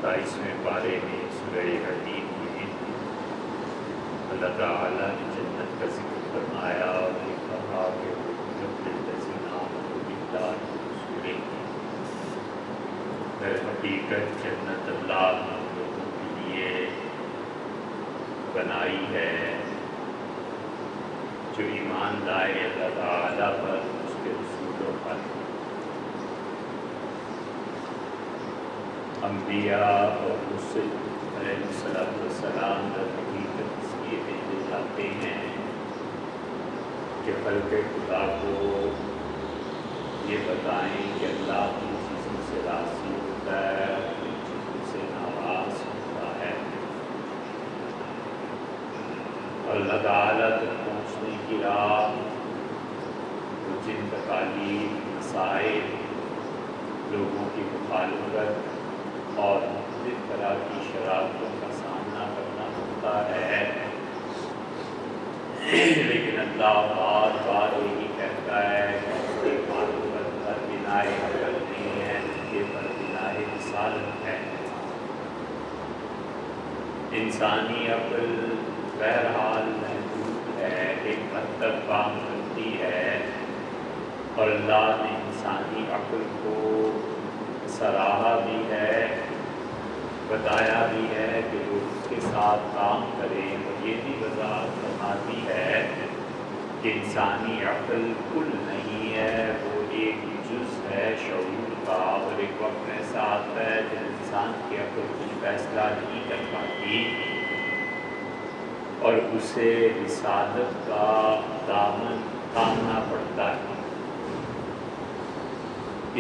27ویں پارے میں سورہ حدید میں اللہ تعالیٰ نے جنت کا ذکر فرمایا اور یہ کہا کہ در حقیقت جنت اللہ نے لوگوں کے لیے بنائی ہے جو ایمان لائے اللہ تعالیٰ پر، اس کے رسولوں پر۔ انبیاء اور رسل علیہ السلام در حقیقت اس لیے بھیجے جاتے ہیں کہ خلق خدا کو یہ بتائیں کہ اللہ کی چیزوں سے راضی ہوتا ہے، کن چیزوں سے ناراض ہوتا ہے، اور اللہ تعالیٰ تک پہنچنے کی راہ جن تکالیف، مسائل، لوگوں کی مخالفت اور مختلف طرح کی شرارتوں کا سامنا کرنا ہوتا ہے، لیکن اللہ بار بار یہی کہتا ہے کہ اس کے معلومات پر بنائے عقل نہیں ہے، اس کے پر بنائے رسالت ہے۔ انسانی عقل بہرحال محدود ہے، ایک حد تک کام کرتی ہے، اور اللہ نے انسانی عقل کو سراہا بھی ہے، بتایا بھی ہے کہ وہ اس کے ساتھ کام کریں، اور یہ بھی وضاحت فرماتی ہے کہ انسانی عقل کل نہیں ہے، وہ ایک جز ہے شعور کا، اور ایک وقت ایسا آتا ہے جب انسان کی عقل کچھ فیصلہ نہیں کر پاتی اور اسے رسالت کا دامن تھامنا پڑتا ہے۔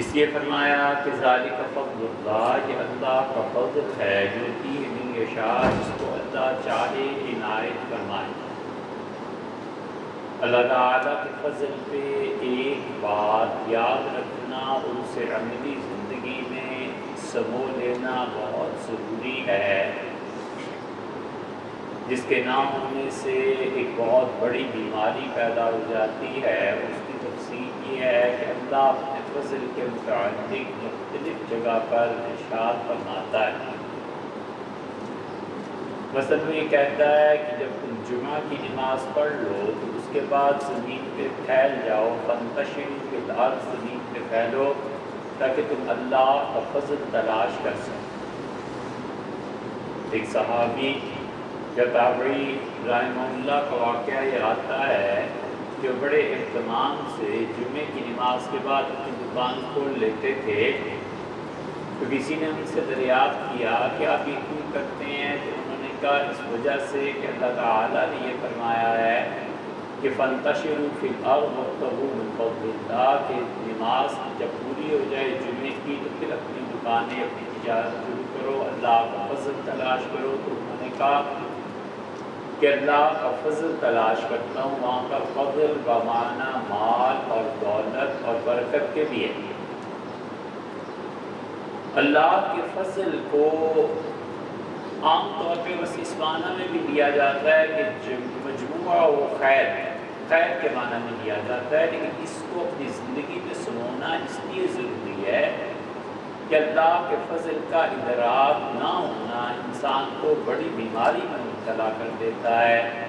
اس لیے فرمایا کہ ذالک فضل اللہ، یہ اللہ کا فضل ہے، یؤتیہ من یشاء، جس کو اللہ چاہے عنایت فرمائے۔ اللہ تعالیٰ کے فضل پہ ایک بات یاد رکھنا، ان سے عملی زندگی میں سمو لینا بہت ضروری ہے۔ جس کے نہ ہونے سے ایک بہت بڑی بیماری پیدا ہو جاتی ہے، اس کی تفصیل یہ ہے کہ اللہ اپنے فضل کے متعلق مختلف جگہ پر ارشاد فرماتا ہے۔ مثلا وہ یہ کہتا ہے کہ جب تم جمعہ کی نماز پڑھ لو تو اس کے بعد زمین پہ پھیل جاؤ، فانتشروا فی الارض، زمین پہ پھیلو تاکہ تم اللہ کا فضل تلاش کر سکو۔ ایک صحابی یا تابعی رحمہ اللہ کا واقعہ یہ آتا ہے کہ بڑے اہتمام سے جمعے کی نماز کے بعد اپنی دکان کھول لیتے تھے، تو کسی نے ان سے دریافت کیا کہ آپ یہ کیوں کرتے ہیں؟ تو انہوں نے کہا اس وجہ سے کہ اللہ تعالیٰ نے یہ فرمایا ہے کہ فانتشروا فی الارض وابتغوا من فضل اللہ، کہ نماز جب پوری ہو جائے جمعے کی تو پھر اپنی دکانیں، اپنی تجارت شروع کرو، اللہ کا فضل تلاش کرو۔ تو انہوں نے کہا کہ اللہ کا فضل تلاش کرتا ہوں، وہاں کا فضل بمعنی مال اور دولت اور برکت کے بھی ہے۔ اللہ کے فضل کو عام طور پہ بس اس معنی میں بھی دیا جاتا ہے کہ مجموعہ و خیر، خیر کے معنی میں دیا جاتا ہے، لیکن اس کو اپنی زندگی میں سمونا اس لیے ضروری ہے کہ اللہ کے فضل کا ادراک نہ ہونا انسان کو بڑی بیماری میں مبتلا کر دیتا ہے،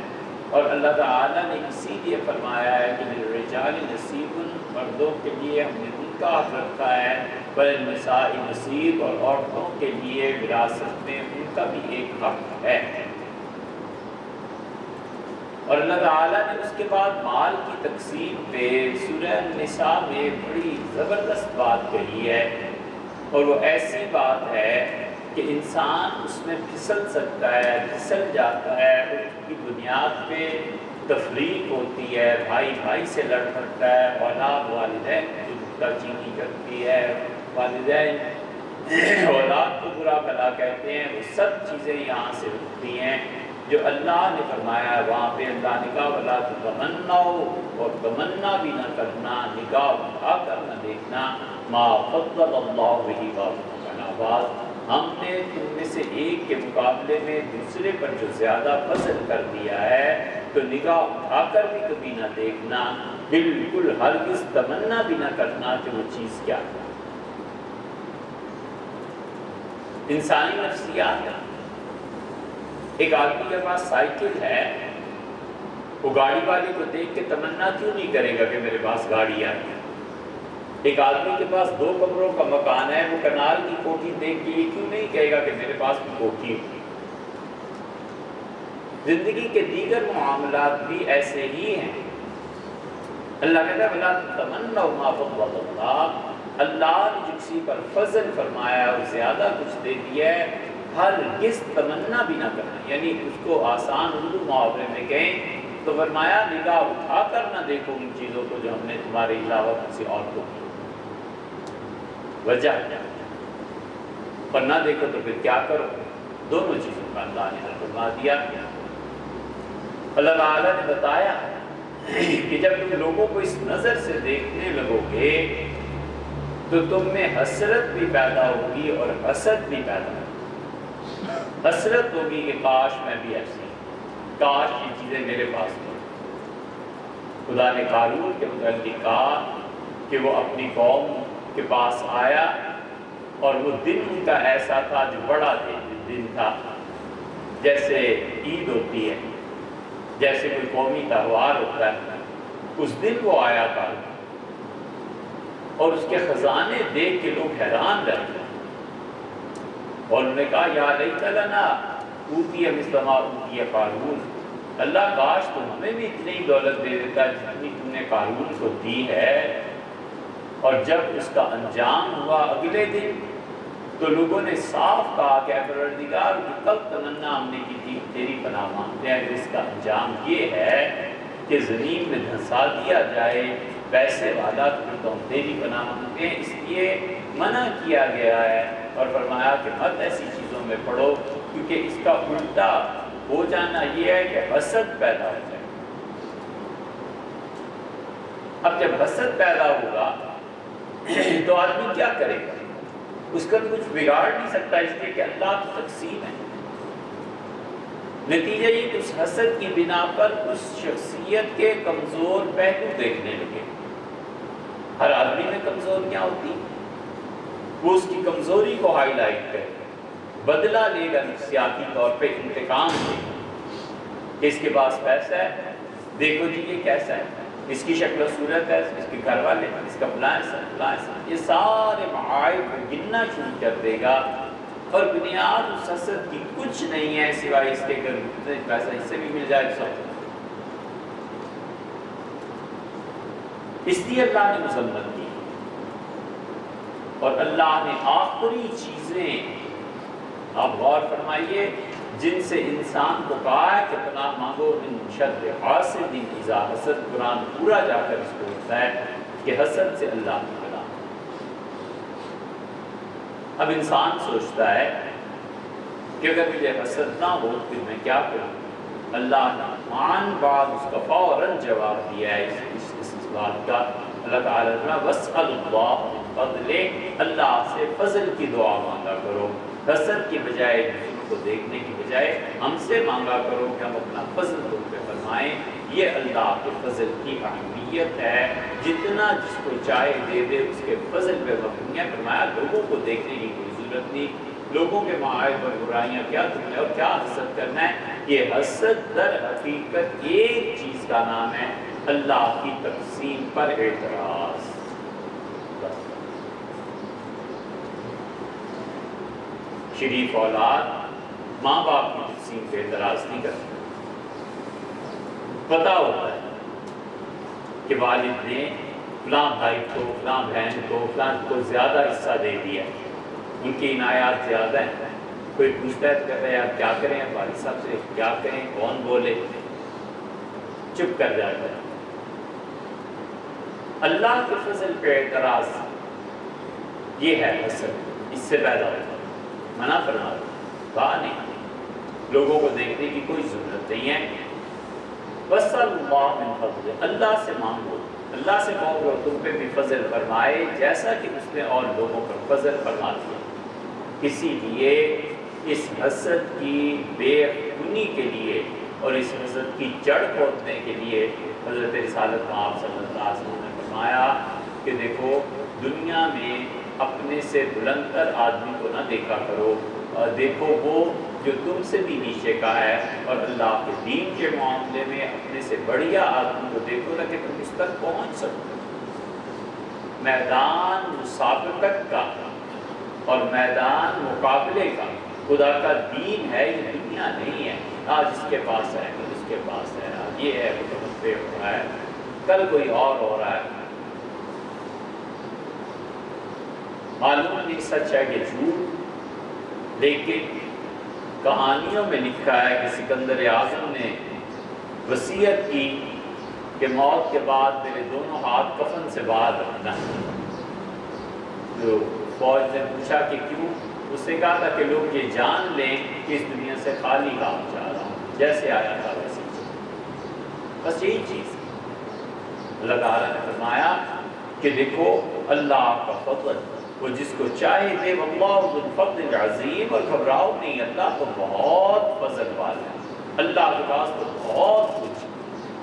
اور اللہ تعالیٰ نے اسی لیے فرمایا ہے کہ للرجال نصیب، مردوں کے لیے ہم نے ان کا حق رکھا ہے، وللنساء نصیب، اور عورتوں کے لیے وراثت میں ان کا بھی ایک حق ہے۔ اور اللہ تعالیٰ نے اس کے بعد مال کی تقسیم پہ سورہ النساء میں بڑی زبردست بات کہی ہے، اور وہ ایسی بات ہے کہ انسان اس میں پھسل سکتا ہے، پھسل جاتا ہے، اس کی بنیاد پہ تفریق ہوتی ہے، بھائی بھائی سے لڑ پڑتا ہے، اولاد والدین کی نکتہ چینی کرتی ہے، والدین اولاد کو برا بھلا کہتے ہیں، وہ سب چیزیں یہاں سے رکتی ہیں جو اللہ نے فرمایا ہے۔ وہاں پہ اللہ نے کہا وَلَا تَتَمَنَّوْا، اور تمنا بھی نہ کرنا، نگاہ اٹھا کر نہ دیکھنا، مَا فَضَّلَ اللَّهُ بِهِ بَعْضَكُمْ عَلَىٰ بَعْضٍ، ہم نے تم میں سے ایک کے مقابلے میں دوسرے پر جو زیادہ فضل کر دیا ہے، تو نگاہ اٹھا کر بھی کبھی نہ دیکھنا، بالکل ہرگز تمنا بھی نہ کرنا کہ وہ چیز کیا ہے۔ انسانی نفسیات ہے۔ ایک آدمی کے پاس سائیکل ہے، وہ گاڑی والے کو دیکھ کے تمنا کیوں نہیں کرے گا کہ میرے پاس گاڑی آئی؟ ایک آدمی کے پاس 2 کمروں کا مکان ہے، وہ کنال کی کوٹھی دیکھ کے یہ کیوں نہیں کہے گا کہ میرے پاس بھی کوٹھی ہوگی؟ زندگی کے دیگر معاملات بھی ایسے ہی ہیں۔ اللہ کہتا ہے وَلَا تَتَمَنَّوْا مَا فَضَّلَ اللَّهُ، اللہ نے جو کسی پر فضل فرمایا اور زیادہ کچھ دے دیا ہے، ہرگز تمنا بھی نہ کرنا۔ یعنی اس کو آسان اردو محاورے میں کہیں تو فرمایا نگاہ اٹھا کر نہ دیکھو ان چیزوں کو جو ہم نے تمہارے علاوہ کسی اور کو دی۔ وجہ اور نہ دیکھو تو پھر کیا کرو؟ دونوں چیزوں کا اللہ نے فرما دیا۔ اللہ تعالیٰ نے بتایا کہ جب تم لوگوں کو اس نظر سے دیکھنے لگو گے تو تم میں حسرت بھی پیدا ہوگی اور حسد بھی پیدا ہوگی۔ حسرت ہوگی کہ کاش میں بھی ایسی، کاش یہ چیزیں میرے پاس ہوں۔ خدا نے قارون کے متعلق کہا کہ وہ اپنی قوم کے پاس آیا اور وہ دن ان کا ایسا تھا جو بڑا دن تھا، جیسے عید ہوتی ہے، جیسے کوئی قومی تہوار ہوتا ہے، اس دن وہ آیا تھا اور اس کے خزانے دیکھ کے لوگ حیران رہ گئے اور انہوں نے کہا یا لیت لنا اوتی مثل ما اوتی قارون، اللہ کاش تو ہمیں بھی اتنی دولت دے دیتا جتنی تم نے قارون کو دی ہے۔ اور جب اس کا انجام ہوا اگلے دن تو لوگوں نے صاف کہا کہ اے پروردگار کی کب تمنا ہم نے کی تھی، تیری پناہ مانگتے ہیں، اس کا انجام یہ ہے کہ زمین میں دھنسا دیا جائے، پیسے والا تو ہم تیری پناہ مانگتے ہیں۔ اس لیے منع کیا گیا ہے اور فرمایا کہ مت ایسی چیزوں میں پڑو، کیونکہ اس کا الٹا ہو جانا یہ ہے کہ حسد پیدا ہو جائے۔ اب جب حسد پیدا ہوگا تو آدمی کیا کرے گا؟ اس کا کچھ بگاڑ نہیں سکتا، اس لیے کہ اللہ کی تقسیم ہے۔ نتیجہ یہ کہ اس حسد کی بنا پر اس شخصیت کے کمزور پہلو دیکھنے لگے۔ ہر آدمی میں کمزوریاں ہوتی، وہ اس کی کمزوری کو ہائی لائٹ کرے، بدلہ لے گا نفسیاتی طور پہ، انتقام لے گا کہ اس کے پاس پیسہ ہے، دیکھو جی یہ کیسا ہے، اس کی شکل و صورت ہے، اس کے گھر والے، اس کا فلاں یہ سارے معائب گننا شروع کر دے گا اور بنیاد اس حسد کی کچھ نہیں ہے سوائے اس کے گھر پیسہ اس سے بھی مل جائے سب۔ اس لیے اللہ نے مذمت کی اور اللہ نے آخری چیزیں، آپ غور فرمائیے، جن سے انسان کو کہا ہے کہ پناہ مانگو من شر حاسد اذا حسد، قرآن پورا جا کر اس کو ہوتا ہے کہ حسد سے اللہ کی پناہ۔ اب انسان سوچتا ہے کہ اگر مجھے حسد نہ ہو پھر میں کیا کروں؟ اللہ نے مان بعد اس کا فوراً جواب دیا ہے اس بات کا۔ اللہ تعالیٰ نے وَاسْأَلُ اللَّهَ مِن فَضْلِهِ، اللہ سے فضل کی دعا مانگا کرو، حسد کی بجائے دوسروں کو دیکھنے کی بجائے ہم سے مانگا کرو کہ ہم اپنا فضل تم پہ فرمائیں۔ یہ اللہ کے فضل کی اہمیت ہے، جتنا جس کو چاہے دے دے، اس کے فضل پہ مبنی ہے۔ فرمایا لوگوں کو دیکھنے کی کوئی ضرورت نہیں، لوگوں کے معائب اور برائیاں کیا تمہیں اور کیا حسد کرنا ہے۔ یہ حسد در حقیقت ایک چیز کا نام ہے، اللہ کی تقسیم پر اعتراض۔ شریف اولاد ماں باپ کی تقسیم پہ اعتراض نہیں کرتی، پتہ ہوتا ہے کہ والد نے فلاں بھائی کو، فلاں بہن کو، فلاں کو زیادہ حصہ دے دیا، ان کی عنایات زیادہ ہیں۔ کوئی پوچھتا ہے تو کہتا ہے یار کیا کریں، والد صاحب سے کیا کہیں، کون بولے، چپ کر جاتا ہے۔ اللہ کے فضل پہ اعتراض یہ ہے حسد، اس سے پیدا ہوتا ہے۔ منع فرما کہا نہیں، لوگوں کو دیکھنے کی کوئی ضرورت نہیں ہے۔ وَاسْأَلُ اللَّهَ مِن فَضْلِهِ، اللہ سے مانگو، اللہ سے مانگو تم پہ بھی فضل فرمائے جیسا کہ اس نے اور لوگوں پر فضل فرما دیا۔ اسی لیے اس حسد کی بے خونی کے لیے اور اس حسد کی جڑ کھودنے کے لیے حضرت رسالت مآب صلی اللہ علیہ وسلم نے فرمایا کہ دیکھو دنیا میں اپنے سے بلند تر آدمی کو نہ دیکھا کرو، دیکھو وہ جو تم سے بھی نیچے کا ہے، اور اللہ کے دین کے معاملے میں اپنے سے بڑھیا آدمی کو دیکھو نا کہ تم اس تک پہنچ سکو۔ میدان مسابقت کا اور میدان مقابلے کا خدا کا دین ہے، یہ دنیا نہیں ہے۔ آج اس کے پاس ہے، کل اس کے پاس ہے، آج یہ ہے، وہ پہ ہو رہا ہے، کل کوئی اور ہو رہا ہے۔ معلوم نہیں سچ ہے کہ جھوٹ، لیکن کہانیوں میں لکھا ہے کہ سکندر اعظم نے وصیت کی کہ موت کے بعد میرے دونوں ہاتھ کفن سے باہر رکھنا ہے۔ تو فوج نے پوچھا کہ کیوں؟ اس نے کہا تھا کہ لوگ یہ جان لیں کہ اس دنیا سے خالی ہاتھ جا رہا ہوں، جیسے آیا تھا ویسے بس یہی چیز۔ اللہ تعالیٰ نے فرمایا کہ دیکھو اللہ کا فضل، وہ جس کو چاہے دے، واللہ ذو الفضل العظیم، اور گھبراؤ نہیں، اللہ تو بہت فضل والا ہے، اللہ کے پاس تو بہت کچھ۔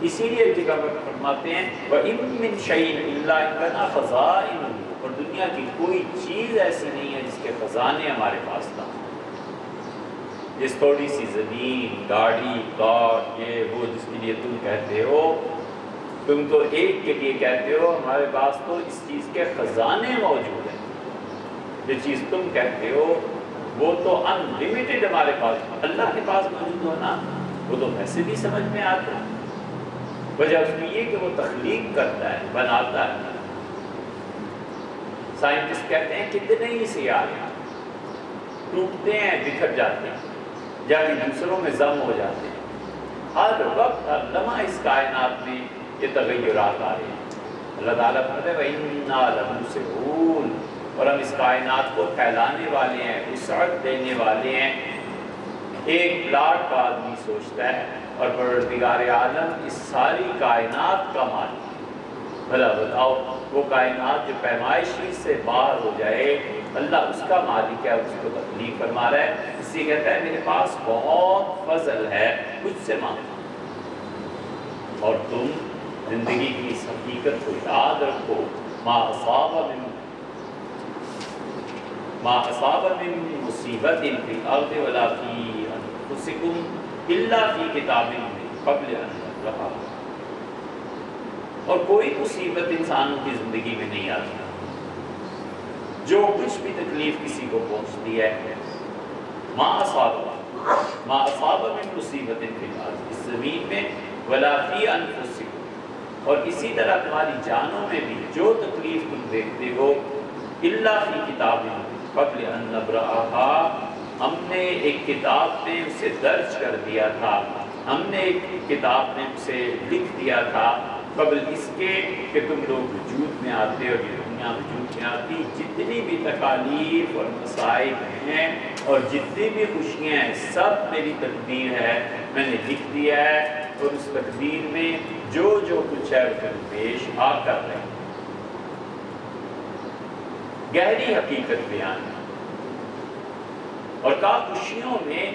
اسی لیے جگہ پر فرماتے ہیں وَإِن مِّن شَيْءٍ إِلَّا عِندَنَا خَزَائِنُهُ، اور دنیا کی کوئی چیز ایسی نہیں ہے جس کے خزانے ہمارے پاس نہ ہوں۔ جس تھوڑی سی زمین، گاڑی، کار، یہ وہ جس کے لیے تم کہتے ہو، تم تو ایک کے لیے کہتے ہو، ہمارے پاس تو اس چیز کے خزانے موجود ہیں۔ جو چیز تم کہتے ہو وہ تو ان لمیٹڈ ہمارے پاس، اللہ کے پاس موجود ہونا وہ تو ویسے بھی سمجھ میں آتا ہے۔ وجہ اس کی یہ کہ وہ تخلیق کرتا ہے، بناتا ہے۔ سائنٹسٹ کہتے ہیں کتنے ہی سیارے ٹوٹتے ہیں، بکھر جاتے ہیں، جا کے دوسروں میں ضم ہو جاتے ہیں۔ ہر وقت ہر لمحہ اس کائنات میں یہ تغیرات آ رہے ہیں۔ اللہ تعالیٰ فرماتے ہیں وَإِنَّا لَمُوسِعُونَ، اور ہم اس کائنات کو پھیلانے والے ہیں، وسعت دینے والے ہیں۔ ایک پلاٹ کا آدمی سوچتا ہے اور پروردگار عالم اس ساری کائنات کا مالک۔ بھلا بتاؤ وہ کائنات جو پیمائشی سے باہر ہو جائے، اللہ اس کا مالک ہے، اس کو تخلیق فرما رہا ہے۔ اس سے کہتا ہے میرے پاس بہت فضل ہے، مجھ سے مانگو۔ اور تم زندگی کی اس حقیقت کو یاد رکھو، ما اصاب من مصیبت فی الارض ولا فی انفسکم الا فی کتاب من قبل ان نبرأہا، اور کوئی مصیبت انسانوں کی زندگی میں نہیں آتی، جو کچھ بھی تکلیف کسی کو پہنچتی ہے، ما اصاب من مصیبت فی الارض، اس زمین میں، ولا فی انفسکم، اور اسی طرح تمہاری جانوں میں بھی جو تکلیف تم دیکھتے ہو، الا فی کتاب من قبل ان نبرأہا، ہم نے ایک کتاب میں اسے درج کر دیا تھا، ہم نے ایک کتاب میں اسے لکھ دیا تھا قبل اس کے کہ تم لوگ وجود میں آتے اور یہ دنیا وجود میں آتی۔ جتنی بھی تکالیف اور مصائب ہیں اور جتنی بھی خوشیاں ہیں، سب میری تقدیر ہے، میں نے لکھ دیا ہے، اور اس تقدیر میں جو جو کچھ ہے وہ پیش آ کر رہے ہیں۔ گہری حقیقت بیان ہے، اور کہا خوشیوں میں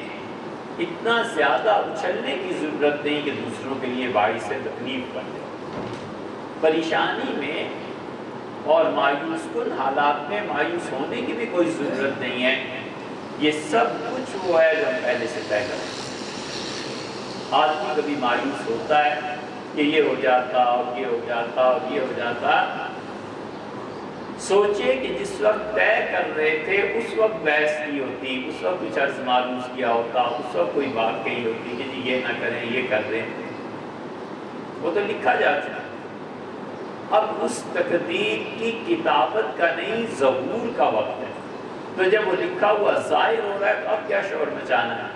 اتنا زیادہ اچھلنے کی ضرورت نہیں کہ دوسروں کے لیے باعث سے تکلیف بن جائے۔ پریشانی میں اور مایوس کن حالات میں مایوس ہونے کی بھی کوئی ضرورت نہیں ہے، یہ سب کچھ وہ ہے جو ہم پہلے سے طے کریں۔ آدمی کبھی مایوس ہوتا ہے کہ یہ ہو جاتا اور یہ ہو جاتا اور یہ ہو جاتا، سوچے کہ جس وقت طے کر رہے تھے اس وقت بحث کی ہوتی، اس وقت کچھ عرض معلوم کیا ہوتا، اس وقت کوئی بات کہی ہوتی کہ جی یہ نہ کریں یہ کر رہے ہیں، وہ تو لکھا جا چکا۔ اب اس تقدیر کی کتابت کا نہیں، ظہور کا وقت ہے، تو جب وہ لکھا ہوا ظاہر ہو رہا ہے تو اب کیا شور مچانا ہے؟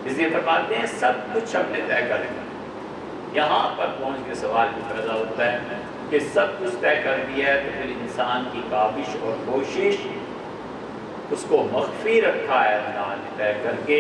اس لیے فرماتے ہیں سب کچھ ہم نے طے کر لیا۔ یہاں پر پہنچ کے سوال بھی پیدا ہوتا ہے کہ سب کچھ طے کر دیا ہے تو پھر انسان کی کاوش اور کوشش، اس کو مخفی رکھا ہے اللہ نے طے کر کے،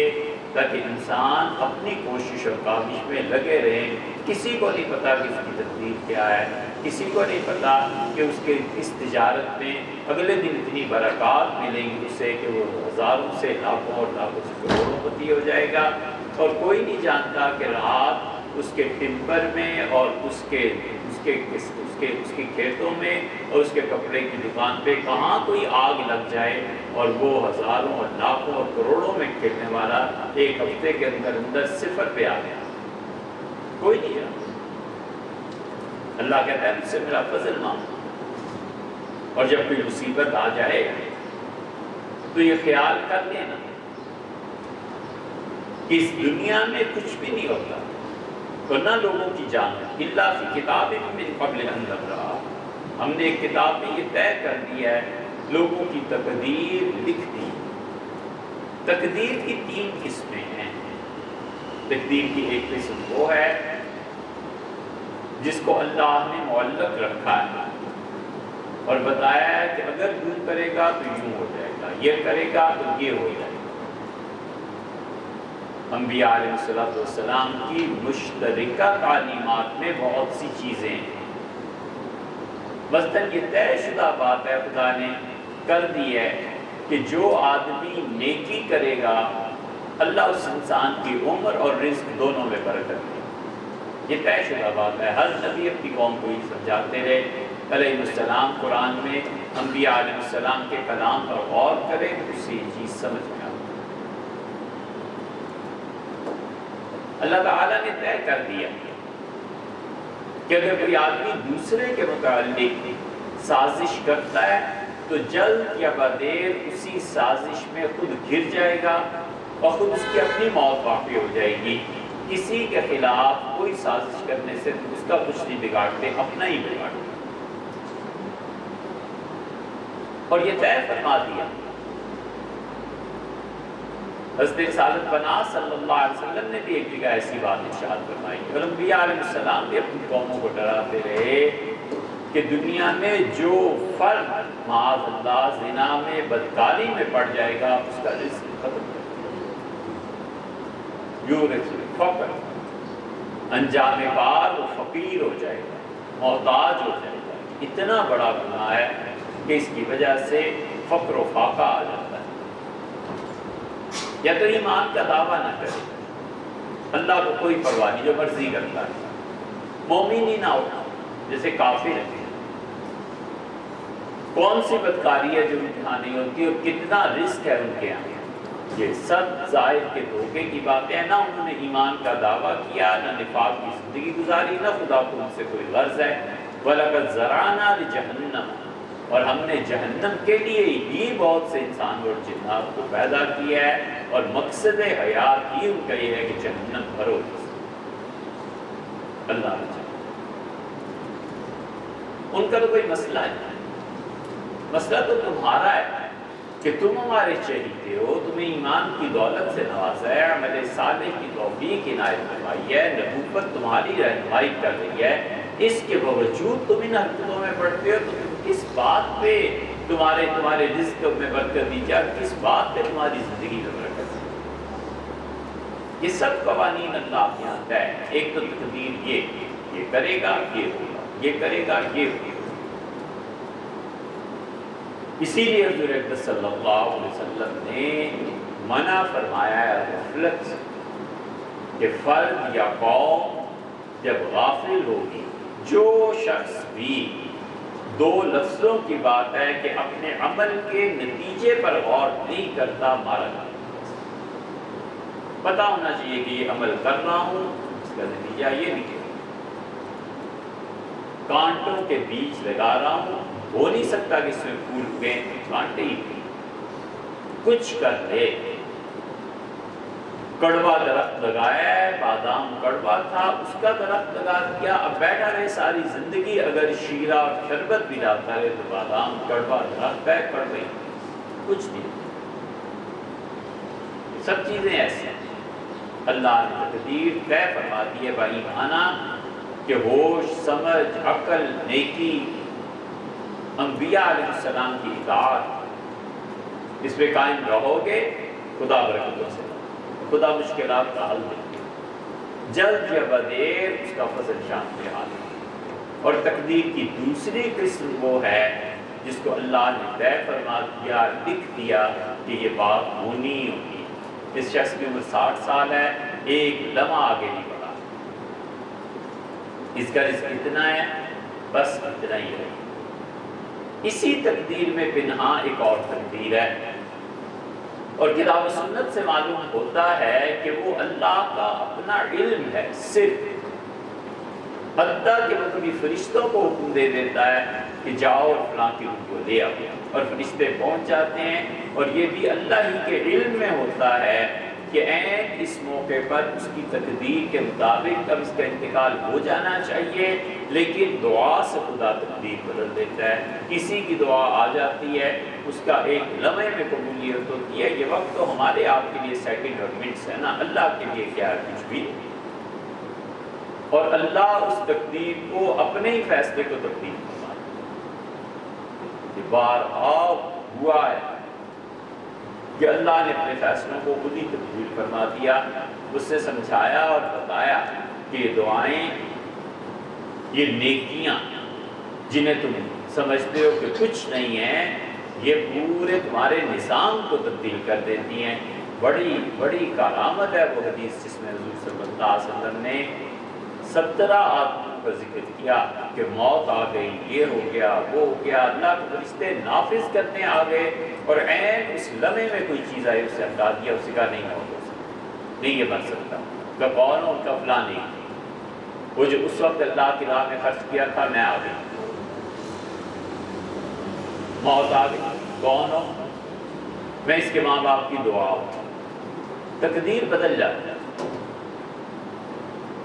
تاکہ انسان اپنی کوشش اور کاوش میں لگے رہے۔ کسی کو نہیں پتا کہ اس کی تقدیر کیا ہے، کسی کو نہیں پتا کہ اس کے اس تجارت میں اگلے دن اتنی برکات ملیں گی اسے کہ وہ ہزاروں سے لاکھوں اور لاکھوں سے کروڑوں پتی ہو جائے گا، اور کوئی نہیں جانتا کہ رات اس کے ٹمبر میں اور اس کے کھیتوں میں اور اس کے کپڑے کی دکان پہ کہاں کوئی آگ لگ جائے اور وہ ہزاروں اور لاکھوں اور کروڑوں میں کھیلنے والا ایک ہفتے کے اندر اندر صفر پہ آ گیا؟ کوئی نہیں ہے۔ اللہ کہتا ہے مجھ سے میرا فضل مانگو، اور جب کوئی مصیبت آ جائے تو یہ خیال کر لینا کہ اس دنیا میں کچھ بھی نہیں ہوتا، ورنہ لوگوں کی جان الا فی کتاب من قبل ان نبرأ، ہم نے ایک کتاب میں یہ طے کر دیا ہے، لوگوں کی تقدیر لکھ دی۔ تقدیر کی 3 قسمیں ہیں۔ تقدیر کی ایک قسم وہ ہے جس کو اللہ نے معلق رکھا ہے اور بتایا ہے کہ اگر یوں کرے گا تو یوں ہو جائے گا، یہ کرے گا تو یہ ہو جائے گا۔ انبیاء علیہ السلام کی مشترکہ تعلیمات میں بہت سی چیزیں ہیں۔ مثلاً یہ طے شدہ بات ہے، خدا نے کر دی ہے کہ جو آدمی نیکی کرے گا اللہ اس انسان کی عمر اور رزق دونوں میں برکت دے۔ یہ طے شدہ بات ہے، ہر نبی اپنی قوم کو یہ سمجھاتے رہے علیہ السلام۔ قرآن میں انبیاء علیہ السلام کے کلام پر غور کریں تو اسے یہ چیز سمجھ میں آتی۔ اللہ تعالیٰ نے طے کر دیا کہ اگر کوئی آدمی دوسرے کے متعلق سازش کرتا ہے تو جلد یا بدیر اسی سازش میں خود گر جائے گا اور خود اس کی اپنی موت واقع ہو جائے گی۔ کسی کے خلاف کوئی سازش کرنے سے اس کا کچھ نہیں بگاڑتے، اپنا ہی بگاڑتے۔ اور یہ طے فرما دیا حضرت رسالت پناہ صلی اللہ علیہ وسلم نے بھی ایک جگہ ایسی بات ارشاد فرمائی، اور انبیاء علیہ السلام بھی اپنی قوموں کو ڈراتے رہے کہ دنیا میں جو فرد معاذ اللہ زنا میں بدکاری میں پڑ جائے گا اس کا رزق ختم ہو جائے گا، فقر انجام کار وہ فقیر ہو جائے گا، محتاج ہو جائے گا۔ اتنا بڑا گناہ ہے کہ اس کی وجہ سے فقر و فاقہ آ جاتا ہے۔ یا تو ایمان کا دعویٰ نہ کرے، اللہ کو کوئی پرواہ نہیں، جو مرضی کرتا ہے، مومن ہی نہ ہو، جیسے کافر ہے۔ کون سی بدکاری ہے جو ان کے ہاں نہیں ہوتی اور کتنا رزق ہے ان کے ہاں؟ یہ سب ظاہر کے دھوکے کی باتیں ہیں، نہ انہوں نے ایمان کا دعویٰ کیا، نہ نفاق کی زندگی گزاری، نہ خدا کو ان سے کوئی غرض ہے۔ وَلَقَدْ زَرَعْنَا لِجَهَنَّمَ، اور ہم نے جہنم کے لیے ہی بہت سے انسان اور جنات کو پیدا کیا ہے، اور مقصد حیات ہی ان کا یہ ہے کہ جہنم بھرو۔ اللہ ان کا تو کوئی مسئلہ نہیں، مسئلہ تو تمہارا ہے کہ تم ہمارے چہیتے ہو، تمہیں ایمان کی دولت سے نوازا ہے، عمل صالح کی توفیق عنایت فرمائی ہے، نبوت تمہاری رہنمائی کر رہی ہے، اس کے باوجود تم ان حرکتوں میں پڑتے ہو، تو تم کس بات پہ تمہارے رزق میں برکت دی جائے، کس بات پہ تمہاری زندگی میں برکت دی؟ یہ سب قوانین اللہ کے آتا ہے۔ ایک تو تقدیر یہ کرے گا یہ ہوگا، یہ کرے گا یہ ہوگا۔ اسی لیے حضور اکرم صلی اللہ علیہ وسلم نے منع فرمایا ہے غفلت سے، کہ فرد یا قوم جب غافل ہوگی، جو شخص بھی دو لفظوں کی بات ہے کہ اپنے عمل کے نتیجے پر غور نہیں کرتا، مارا جاتا۔ پتہ ہونا چاہیے کہ یہ عمل کر رہا ہوں، اس کا نتیجہ یہ نکلے۔ کانٹوں کے بیج لگا رہا ہوں، ہو نہیں سکتا کہ اس میں پھول اگے، کانٹے ہی کچھ کر لے۔ کڑوا درخت لگایا ہے، بادام کڑوا تھا، اس کا درخت لگا دیا، اب بیٹھا رہے ساری زندگی، اگر شیرہ اور شربت بھی لاتا ہے تو بادام کڑوا درخت ہے، کڑوے کچھ نہیں۔ سب چیزیں ایسی ہیں، اللہ نے تقدیر طے فرما دی ہے بھائی مانا کہ ہوش، سمجھ، عقل، نیکی، انبیاء علیہ السلام کی اطاعت، اس پہ قائم رہو گے، خدا برکتوں سے خدا مشکلات کا حل دے، جلد یا بدیر اس کا فضل شان پہ حال ہے۔ اور تقدیر کی دوسری قسم وہ ہے جس کو اللہ نے طے فرما دیا، لکھ دیا کہ یہ بات ہونی ہوگی۔ اس شخص کی عمر 60 سال ہے، ایک لمحہ آگے نہیں بڑھا، اس کا رزق اتنا ہے، بس اتنا ہی ہے۔ اسی تقدیر میں پنہاں ایک اور تقدیر ہے، اور کتاب و سنت سے معلوم ہوتا ہے کہ وہ اللہ کا اپنا علم ہے صرف، حتیٰ کہ وہ کبھی فرشتوں کو حکم دے دیتا ہے کہ جاؤ فلاں کی روح کو لے آؤ، اور فرشتے پہنچ جاتے ہیں، اور یہ بھی اللہ ہی کے علم میں ہوتا ہے کہ عین اس موقع پر اس کی تقدیر کے مطابق اب اس کا انتقال ہو جانا چاہیے، لیکن دعا سے خدا تقدیر بدل دیتا ہے۔ کسی کی دعا آ جاتی ہے، اس کا ایک لمحے میں قبولیت ہوتی ہے۔ یہ وقت تو ہمارے آپ کے لیے سیکنڈ اور منٹس ہے نا، اللہ کے لیے کیا ہے کچھ بھی، اور اللہ اس تقدیر کو اپنے ہی فیصلے کو تبدیل کرتا ہے۔ یہ بار ہوا ہے کہ اللہ نے اپنے فیصلوں کو خود ہی تبدیل فرما دیا، اس نے سمجھایا اور بتایا کہ یہ دعائیں، یہ نیکیاں جنہیں تم سمجھتے ہو کہ کچھ نہیں ہے، یہ پورے تمہارے نظام کو تبدیل کر دیتی ہیں۔ بڑی بڑی کرامت ہے وہ حدیث جس میں حضور صلی اللہ علیہ وسلم نے 17 آدمیوں کا ذکر کیا کہ موت آ گئی، یہ ہو گیا، وہ ہو گیا، اللہ کے فرشتے نافذ کرنے آ گئے، اور عین اس لمحے میں کوئی چیز آئی اسے ہٹا دیا، اسے کہا نہیں موت ہو سکتا، نہیں یہ بن سکتا، کہ کون ہو، ان کا فلاں نہیں، وہ جو اس وقت اللہ کی راہ میں خرچ کیا تھا میں آ گئی، موت آ گئی، کون ہو، میں اس کے ماں باپ کی دعا ہوں، تقدیر بدل جاتی ہے۔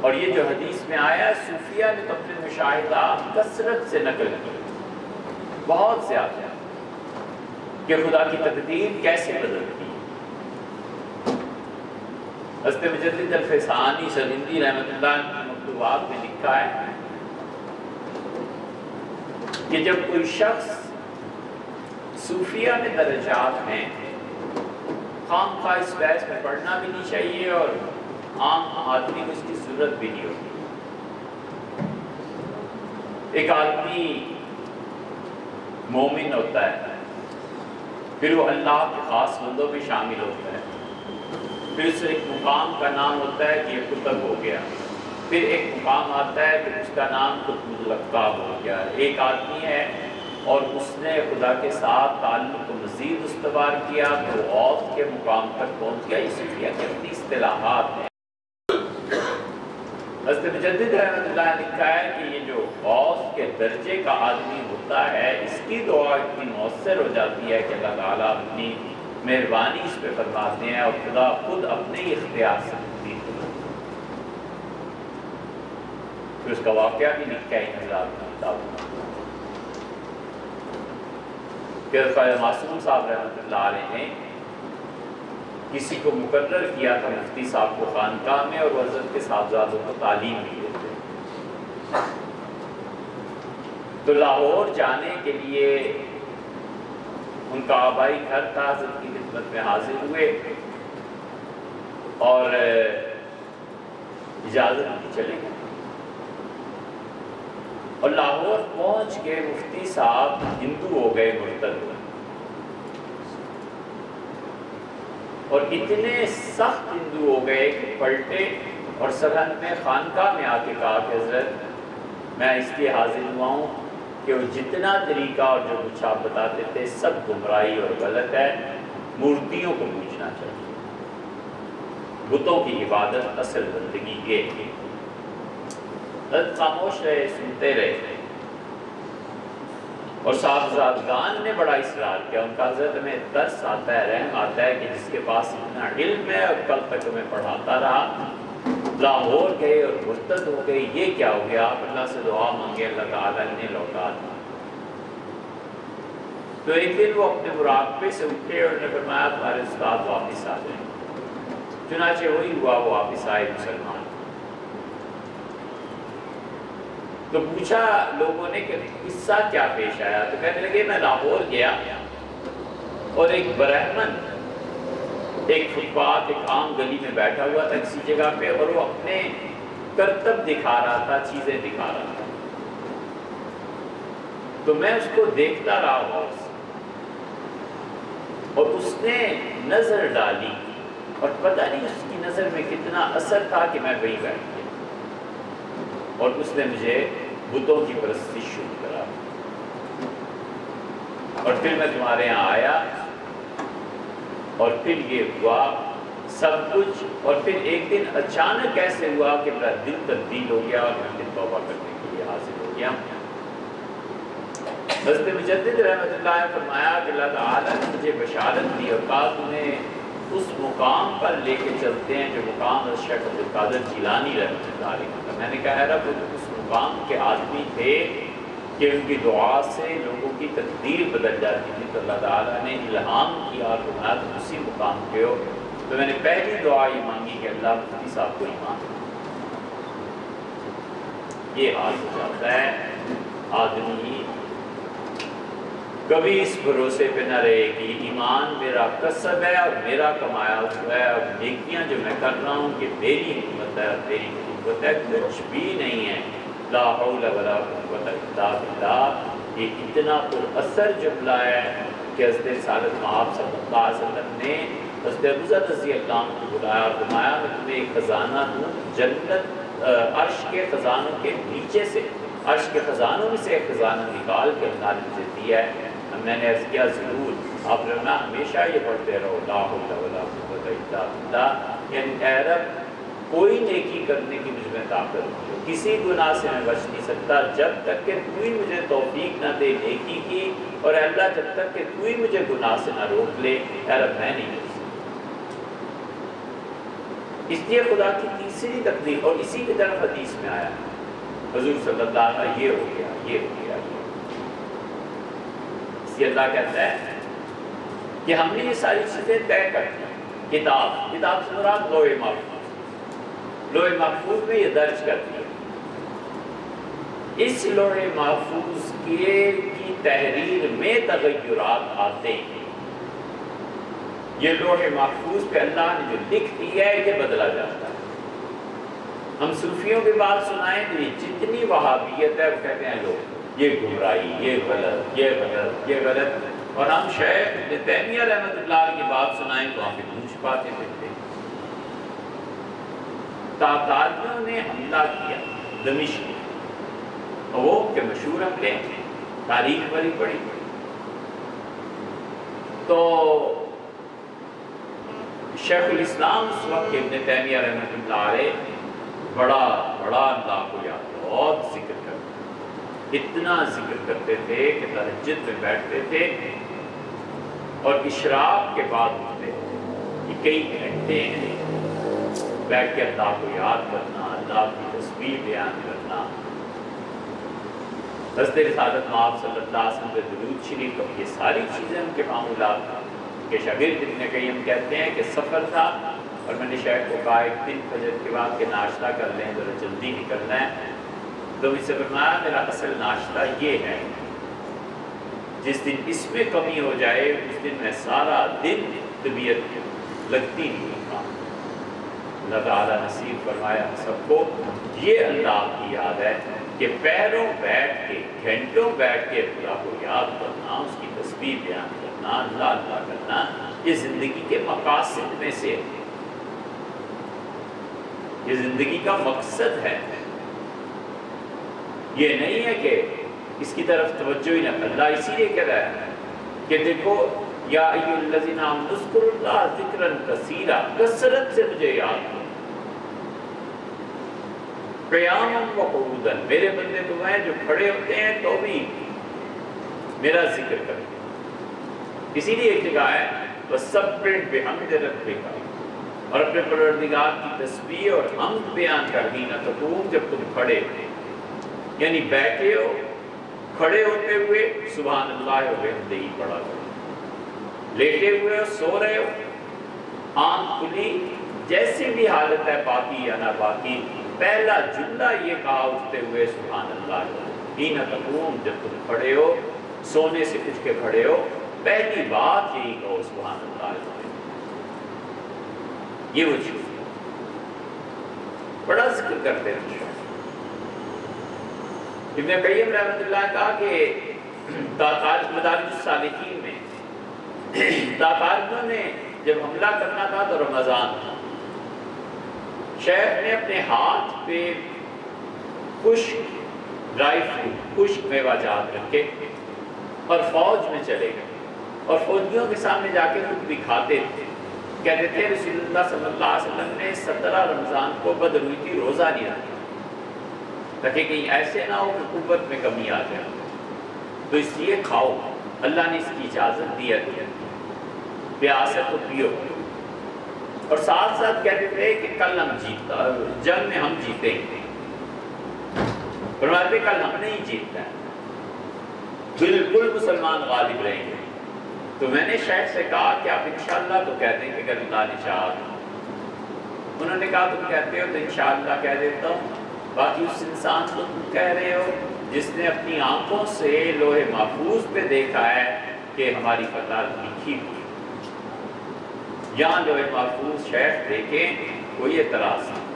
اور یہ جو حدیث میں آیا، صوفیہ نے تو اپنے مشاہدات کثرت سے نقل کی، بہت زیادہ، کہ خدا کی تقدیر کیسے بدلتی ہے۔ حضرت مجدد الفسانی سرہندی رحمۃ اللہ عنہ کی مکتوبات میں لکھا ہے کہ جب کوئی شخص صوفیہ میں درجات ہیں، خام خواہ اس بحث میں پڑھنا بھی نہیں چاہیے اور عام آدمی کو اس کی ضرورت بھی نہیں ہوتی۔ ایک آدمی مومن ہوتا ہے، پھر وہ اللہ کے خاص بندوں میں شامل ہوتا ہے، پھر اس ایک مقام کا نام ہوتا ہے کہ یہ قطب ہو گیا، پھر ایک مقام آتا ہے کہ اس کا نام قطب الافکار ہو گیا۔ ایک آدمی ہے اور اس نے خدا کے ساتھ تعلق کو مزید استوار کیا تو وہ غوث کے مقام پر پہنچ گیا۔ یہ صوفیہ کی اپنی اصطلاحات ہیں۔ حضرت مجدد رحمۃ اللہ نے لکھا ہے کہ یہ جو غوث کے درجے کا آدمی ہوتا ہے، اس کی دعا اتنی مؤثر ہو جاتی ہے کہ اللہ تعالیٰ اپنی مہربانی اس پہ فرماتے ہیں، اور خدا خود اپنے ہی اختیار سے تبدیل کرتا ہے۔ پھر اس کا واقعہ بھی لکھا ہے حضرات کی کتاب میں کہ خواجہ معصوم صاحب رحمۃ اللہ علیہ نے کسی کو مقرر کیا تھا مفتی صاحب کو خانقاہ میں، اور وہ حضرت کے صاحبزادوں کو تعلیم بھی دیتے، تو لاہور جانے کے لیے ان کا آبائی گھر تھا، حضرت کی خدمت میں حاضر ہوئے اور اجازت دی چلے گئے، اور لاہور پہنچ کے مفتی صاحب ہندو ہو گئے، مرتد ہوئے، اور اتنے سخت ہندو ہو گئے کہ پلٹے اور سرحد میں خانقاہ میں آ کے کہا کہ حضرت میں اس لیے حاضر ہوا ہوں کہ وہ جتنا طریقہ اور جو کچھ آپ بتاتے تھے سب گمراہی اور غلط ہے، مورتیوں کو پوجنا چاہیے، بتوں کی عبادت اصل بندگی یہ ہے۔ حضرت خاموش رہے، سنتے رہے، اور صاحبزادگان نے بڑا اصرار کیا، ان کا حضرت ہمیں ترس آتا ہے، رحم آتا ہے کہ جس کے پاس اتنا علم ہے اور کل تک ہمیں پڑھاتا رہا، لاہور گئے اور مرتد ہو گئے، یہ کیا ہو گیا؟ آپ اللہ سے دعا مانگے، اللہ تعالیٰ نے لوٹا دیا۔ تو ایک دن وہ اپنے مراقبے سے اٹھے اور نے فرمایا تمہارے استاد واپس آ جائیں، چنانچہ وہی ہوا، وہ واپس آئے مسلمان۔ تو پوچھا لوگوں نے کہ قصہ کیا پیش آیا، تو کہنے لگے میں لاہور گیا اور ایک برہمن ایک فٹ پاتھ، ایک عام گلی میں بیٹھا ہوا تھا کسی جگہ پہ، اور وہ اپنے کرتب دکھا رہا تھا، چیزیں دکھا رہا تھا، تو میں اس کو دیکھتا رہا غور سے، اور اس نے نظر ڈالی اور پتہ نہیں اس کی نظر میں کتنا اثر تھا کہ میں وہی بیٹھ گیا۔ اور اس نے مجھے بتوں کی پرستی شروع کرا، اور پھر میں تمہارے یہاں آیا، اور پھر یہ ہوا سب کچھ، اور پھر ایک دن اچانک ایسے ہوا کہ میرا دل تبدیل ہو گیا اور میں توبہ کرنے کے لیے حاضر ہو گیا۔ حضرت مجدد رحمۃ اللہ نے فرمایا کہ اللہ تعالیٰ نے مجھے بشارت دی اور کہا تمہیں اس مقام پر لے کے چلتے ہیں جو مقام شیخ عبد القادر جیلانی رحمۃ اللہ علیہ کا۔ میں نے کہا رب اس مقام کے آدمی تھے کہ ان کی دعا سے لوگوں کی تقدیر بدل جاتی تھی، تو اللہ تعالیٰ نے الہام کیا اور فرمایا تم اسی مقام کے ہو۔ تو میں نے پہلی دعا یہ مانگی کہ اللہ مفتی صاحب کو ایمان دے۔ یہ حال ہو جاتا ہے، آدمی کبھی اس بھروسے پہ نہ رہے کہ ایمان میرا کسب ہے اور میرا کمایا ہوا ہے، اور نیکیاں جو میں کر رہا ہوں یہ میری حکمت ہے اور میری قوت ہے، کچھ بھی نہیں ہے۔ لا حول ولا قوت الا باللہ، یہ اتنا پر اثر جملہ ہے کہ حضرت رسالت مآب صلی اللہ علیہ وسلم نے حضرت ابوذر رضی اللہ عنہ کو بلایا اور فرمایا میں تمہیں ایک خزانہ دوں، جنت عرش کے خزانوں کے نیچے سے، عرش کے خزانوں میں سے ایک خزانہ نکال کے اللہ نے مجھے دیا ہے۔ میں نے عرض کیا ضرور، آپ نے ہمیشہ یہ پڑھتے رہو لا حول ولا قوت الا باللہ، یعنی اے رب کوئی نیکی کرنے کی مجھ میں طاقت نہیں، کسی گناہ سے میں بچ نہیں سکتا جب تک کہ تو ہی مجھے توفیق نہ دے نیکی کی، اور اے اللہ جب تک کہ تو ہی مجھے گناہ سے نہ روک لے، اے رب میں نہیں کر سکتا۔ اس لیے خدا کی تیسری تقدیر، اور اسی کی طرف حدیث میں آیا حضور صلی اللہ علیہ وسلم یہ ہو گیا یہ ہو گیا، اللہ کہتا ہے کہ ہم نے یہ ساری چیزیں طے کر دی۔ کتاب سے مراد لوح محفوظ، لوح محفوظ میں یہ درج کر دیا۔ اس لوح محفوظ کی تحریر میں تغیرات آتے ہیں، یہ لوح محفوظ پہ اللہ نے جو لکھ دیا ہے یہ بدلا جاتا ہے۔ ہم صوفیوں کی بات سنائیں تو یہ جتنی وہابیت ہے وہ کہتے ہیں لوگ یہ گمراہی، یہ غلط، یہ غلط، یہ غلط، اور ہم شیخ ابن تیمیہ رحمۃ اللہ علیہ کی بات سنائیں تو ہم منہ چھپاتے پھرتے ہیں۔ تاتاریوں نے حملہ کیا دمشق میں، وہ کہ مشہور حملے تاریخ بھری پڑی، تو شیخ الاسلام اس وقت ابن تیمیہ رحمۃ اللہ علیہ بڑا اللہ کو یاد، بہت ذکر کرتے، اتنا ذکر کرتے تھے کہ تہجد میں بیٹھتے تھے اور اشراق کے بعد اٹھتے تھے، یہ کئی گھنٹے ہیں بیٹھ کے اللہ کو یاد کرنا، اللہ کی تسبیح بیان کرنا، حضرت رسالت مآب صلی اللہ علیہ وسلم کے درود شریف، یہ ساری چیزیں ان کے معمولات کے شاگرد ابن قیم کہتے ہیں کہ سفر تھا اور میں نے شیخ کو کہا ایک دن فجر کے بعد کہ ناشتہ کر لیں ذرا جلدی نکلنا ہے، تو مجھ سے فرمایا میرا اصل ناشتہ یہ ہے، جس دن اس میں کمی ہو جائے اس دن میں سارا دن طبیعت لگتی نہیں کام۔ اللہ تعالیٰ نصیب فرمایا سب کو یہ اللہ کی یاد ہے کہ پیروں بیٹھ کے گھنٹوں بیٹھ کے اللہ کو یاد کرنا، اس کی تسبیح بیان کرنا، اللہ کرنا، یہ زندگی کے مقاصد میں سے، یہ زندگی کا مقصد ہے۔ یہ نہیں ہے کہ اس کی طرف توجہ ہی نہ، اللہ اسی لیے کہہ رہا ہے کہ دیکھو یا ایھا الذین آمنوا اذکروا اللہ ذکرا کثیرا، کثرت سے مجھے یاد کرو، قیاما وقعودا، میرے بندے تو ہیں جو کھڑے ہوتے ہیں تو بھی میرا ذکر کرتے ہیں۔ اسی لیے ایک جگہ ہے وَسَبِّحْ بِحَمْدِ رَبِّكَ، اور اپنے پروردگار کی تسبیح اور حمد بیان کر حین تقوم، جب تم کھڑے ہوتے، یعنی بیٹھے ہو، کھڑے ہوتے ہوئے سبحان اللہ وبحمدہ پڑھا کرو، لیٹے ہوئے ہو، سو رہے ہو، آنکھ کھلی، جیسی بھی حالت ہے باقی یا نہ باقی، پہلا جملہ یہ کہا اٹھتے ہوئے سبحان اللہ حین تقوم، جب تم کھڑے ہو، سونے سے اٹھ کے کھڑے ہو، پہلی بات یہی کہو سبحان اللہ، یہ وہ چیز بڑا ذکر کرتے ہیں۔ ابن قیم رحمۃ اللہ نے کہا کہ مدارج السالکین میں تاتاریوں نے جب حملہ کرنا تھا تو رمضان تھا، شیخ نے اپنے ہاتھ پہ خشک ڈرائی فروٹ، خشک میوہ جات رکھے اور فوج میں چلے گئے اور فوجیوں کے سامنے جا کے خود بھی کھاتے تھے. کہتے تھے رسول اللہ صلی اللہ علیہ وسلم نے 17 رمضان کو بدر ہوئی تھی، روزہ نہیں رکھا تاکہ کہیں ایسے نہ ہو کہ قوت میں کمی آ جائے، تو اس لیے کھاؤ، اللہ نے اس کی اجازت دی ہے، پیاس ہے تو پیو. اور ساتھ ساتھ کہتے تھے کہ کل ہم جیتا، جنگ میں ہم جیتیں گے. فرماتے کل ہم نہیں جیتنا ہے، بالکل مسلمان غالب رہیں گے. تو میں نے شیخ سے کہا کہ آپ انشاءاللہ تو کہہ دیں کہ اگر اللہ نے چاہا. انہوں نے کہا تم کہتے ہو تو انشاءاللہ کہہ دیتا ہوں، باقی اس انسان کو تم کہہ رہے ہو جس نے اپنی آنکھوں سے لوح محفوظ پہ دیکھا ہے کہ ہماری فتح لکھی ہوئی. یہاں لوح محفوظ شیخ دیکھیں کوئی اعتراض نہیں.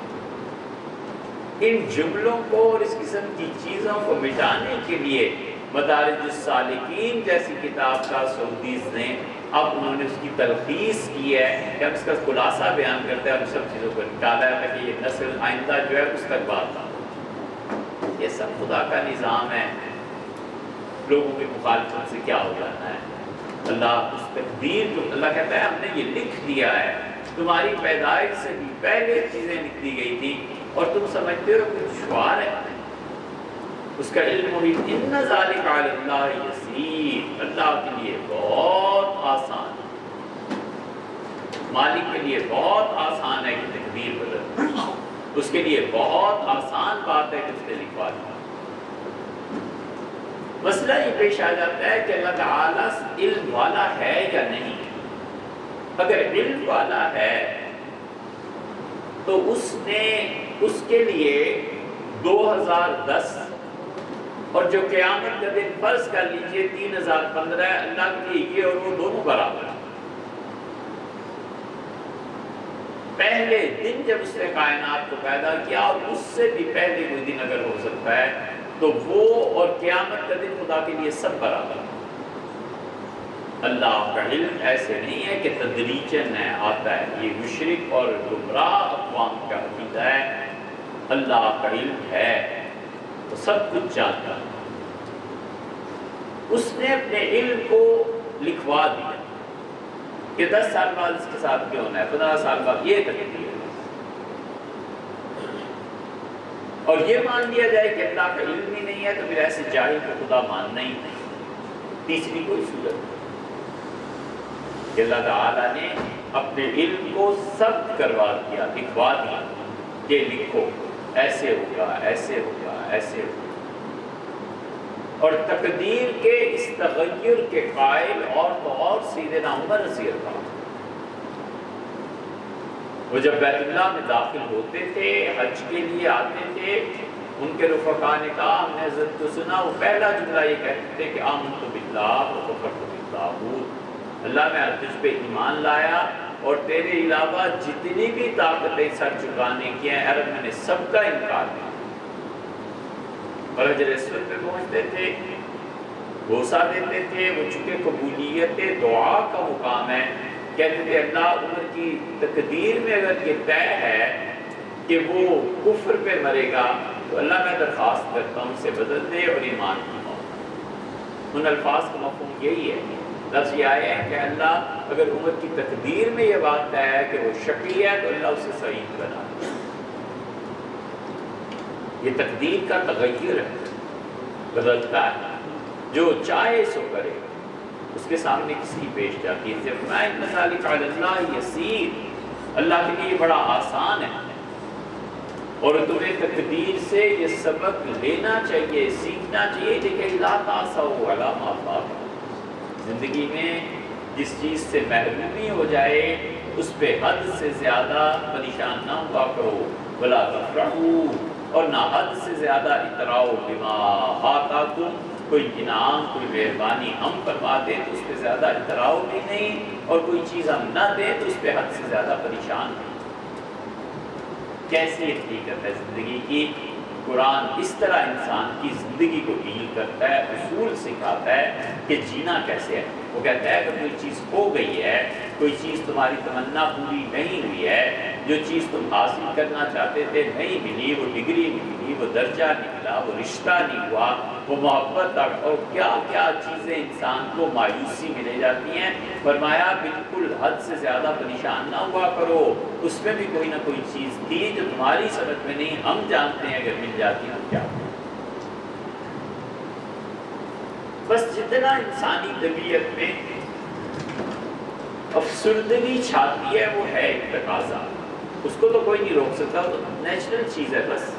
ان جملوں کو اور اس قسم کی چیزوں کو مٹانے کے لیے مدارج السالکین جیسی کتاب کا سعودیز نے اب انہوں نے اس کی تلخیص کی ہے کہ ہم اس کا خلاصہ بیان کرتے ہیں اور سب چیزوں کو نکالا ہے تاکہ یہ نسل آئندہ جو ہے اس تک بات آ. یہ سب خدا کا نظام ہے، لوگوں کی مخالفت سے کیا ہو جانا ہے. اللہ اس تقدیر جو اللہ کہتا ہے ہم نے یہ لکھ دیا ہے، تمہاری پیدائش سے بھی پہلے چیزیں لکھ دی گئی تھی اور تم سمجھتے ہو کہ دشوار ہے. اس کا علم ہوئی ان ذالک علی اللہ یسیر، اللہ کے لیے بہت آسان، مالک کے لیے بہت آسان ہے کہ تقدیر بدل، اس کے لیے بہت آسان بات ہے کہ اس نے لکھوا دیا. مسئلہ یہ پیش آ جاتا ہے کہ اللہ تعالیٰ علم والا ہے یا نہیں. اگر علم والا ہے تو اس نے اس کے لیے 2010 اور جو قیامت کا دن فرض کر لیجئے 3015 اللہ کے لیے یہ اور وہ دونوں برابر ہیں. پہلے دن جب اس نے کائنات کو پیدا کیا اور اس سے بھی پہلے کوئی دن اگر ہو سکتا ہے تو وہ اور قیامت کا دن خدا کے لیے سب برابر ہے. اللہ کا علم ایسے نہیں ہے کہ تدریجاً آتا ہے، یہ مشرک اور گمراہ اقوام کا عقیدہ ہے. اللہ کا علم ہے، وہ سب کچھ جانتا ہے. اس نے اپنے علم کو لکھوا دیا کہ 10 سال بعد اس کے ساتھ کیا ہونا ہے، 15 سال بعد یہ تقدیر ہے. اور یہ مان لیا جائے کہ اللہ کا علم ہی نہیں ہے تو پھر ایسے جاہل کو خدا ماننا ہی نہیں. تیسری کوئی صورت نہیں کہ اللہ تعالیٰ نے اپنے علم کو ثبت کروا دیا، لکھوا دیا کہ لکھو ایسے ہوگا، ایسے ہوگا، ایسے ہوگا. اور تقدیر کے اس تغیر کے قائل اور تو اور سیدنا عمر رضی اللہ عنہ، وہ جب بیت اللہ میں داخل ہوتے تھے، حج کے لیے آتے تھے، ان کے رفقا نے کہا ہم نے حضرت کو سنا، وہ پہلا جملہ یہ کہتے تھے کہ آمنت باللہ وکفرت بالطاغوت، اللہ میں تجھ پہ ایمان لایا اور تیرے علاوہ جتنی بھی طاقتیں سر چکانے کی ہیں عرب میں نے سب کا انکار کیا. اور حجر اسود پہ پہنچتے تھے، بوسہ دیتے تھے، وہ چونکہ قبولیت دعا کا مقام ہے، کہتے تھے اللہ عمر کی تقدیر میں اگر یہ طے ہے کہ وہ کفر پہ مرے گا تو اللہ میں درخواست کرتا ہوں اسے بدل دے اور ایمان کی موت. ان الفاظ کا مفہوم یہی ہے. لفظ یہ آیا ہے کہ اللہ اگر عمر کی تقدیر میں یہ بات طے ہے کہ وہ شقی ہے تو اللہ اسے سعید بنا دے. یہ تقدیر کا تغیر ہے، بدلتا ہے، جو چاہے سو کرے، اس کے سامنے کسی کی پیش جاتی ہے. جب میں ان ذالک علی اللہ یسیر، اللہ کے لیے بڑا آسان ہے اور تمہیں تقدیر سے یہ سبق لینا چاہیے، سیکھنا چاہیے. لیکن لا تاسوا علی ما فات، زندگی میں جس چیز سے محرومی ہو جائے اس پہ حد سے زیادہ پریشان نہ ہوا کرو. ولا تفرحوا، اور نہ حد سے زیادہ اتراؤ بما آتاکم، کوئی انعام کوئی مہربانی ہم فرما دیں تو اس پہ زیادہ اتراؤ بھی نہیں، اور کوئی چیز ہم نہ دیں تو اس پہ حد سے زیادہ پریشان نہیں. کیسی حقیقت ہے زندگی کی. قرآن اس طرح انسان کی زندگی کو ڈیل کرتا ہے، اصول سکھاتا ہے کہ جینا کیسے ہے. وہ کہتا ہے اگر کوئی چیز ہو گئی ہے، کوئی چیز تمہاری تمنا پوری نہیں ہوئی ہے جو چیز تم حاصل کرنا چاہتے تھے نہیں ملی، وہ ڈگری نہیں ملی، وہ درجہ نہیں ملا، وہ رشتہ نہیں ہوا، وہ محبت اور کیا کیا چیزیں انسان کو مایوسی میں لے جاتی ہیں۔ فرمایا بالکل حد سے زیادہ پریشان نہ ہوا کرو، اس میں بھی کوئی نہ کوئی چیز تھی جو تمہاری سمجھ میں نہیں، ہم جانتے ہیں اگر مل جاتی ہم کیا کریں۔ بس جتنا انسانی طبیعت میں افسردگی چھاتی ہے وہ ہے ایک تقاضا، اس کو تو کوئی نہیں روک سکتا، وہ تو نیچرل چیز ہے، بس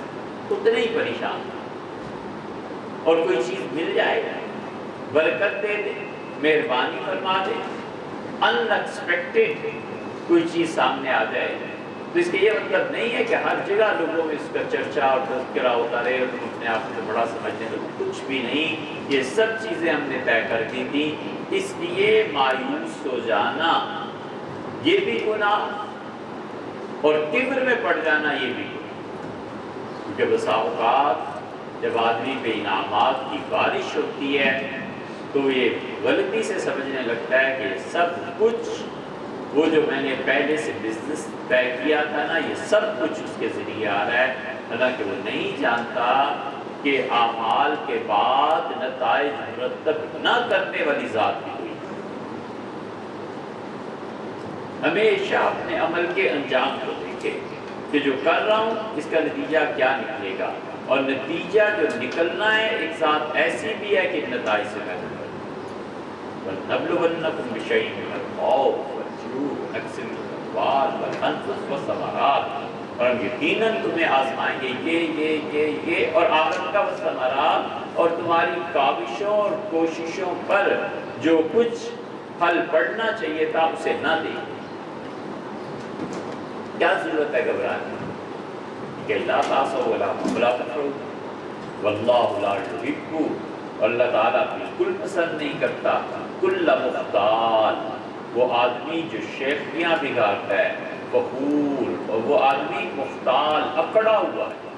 اتنے ہی پریشان اور کوئی چیز مل جائے برکت دے دے، مہربانی فرما دے، ان ایکسپیکٹڈ کوئی چیز سامنے آ جائے، تو اس کا یہ مطلب نہیں ہے کہ ہر جگہ لوگوں میں اس کا چرچا اور تذکرہ ہوتا رہے اور تم اپنے آپ کو بڑا سمجھنے لگو، کچھ بھی نہیں، یہ سب چیزیں ہم نے طے کر دی تھی۔ اس لیے مایوس ہو جانا یہ بھی گناہ اور کبر میں پڑ جانا یہ بھی گناہ، کیونکہ بسا اوقات جب آدمی پہ انعامات کی بارش ہوتی ہے تو یہ غلطی سے سمجھنے لگتا ہے کہ سب کچھ وہ جو میں نے پہلے سے بزنس طے کیا تھا نا، یہ سب کچھ اس کے ذریعے آ رہا ہے، حالانکہ وہ نہیں جانتا کہ اعمال کے بعد نتائج مرتب نہ کرنے والی ذات بھی ہوئی۔ ہمیشہ اپنے عمل کے انجام کو دیکھے کہ جو کر رہا ہوں اس کا نتیجہ کیا نکلے گا، اور نتیجہ جو نکلنا ہے ایک ذات ایسی بھی ہے کہ نتائج سے محروم ہے۔ وَلْنَبْلُوَنَّكُمْ بِشَيْءٍ مِّنَ الْخَوْفِ وَالْجُوعِ وَنَقْصٍ مِّنَ الْأَمْوَالِ وَالْأَنفُسِ وَالثَّمَرَاتِ، اور ہم یقیناً تمہیں آزمائیں گے یہ اور آخرت کا ثمرات، اور تمہاری کاوشوں اور کوششوں پر جو کچھ پھل پڑنا چاہیے تھا اسے نہ دے۔ کیا ضرورت ہے گھبرانے کہ لا تَعْصَوْا وَلَا تَفْرَحُوا وَاللَّهُ لَا يُحِبُّ، اللہ تعالیٰ بالکل پسند نہیں کرتا کل مختال، وہ آدمی جو شیخیاں بگاڑتا ہے، فخور، اور وہ آدمی مختال اکڑا ہوا ہے،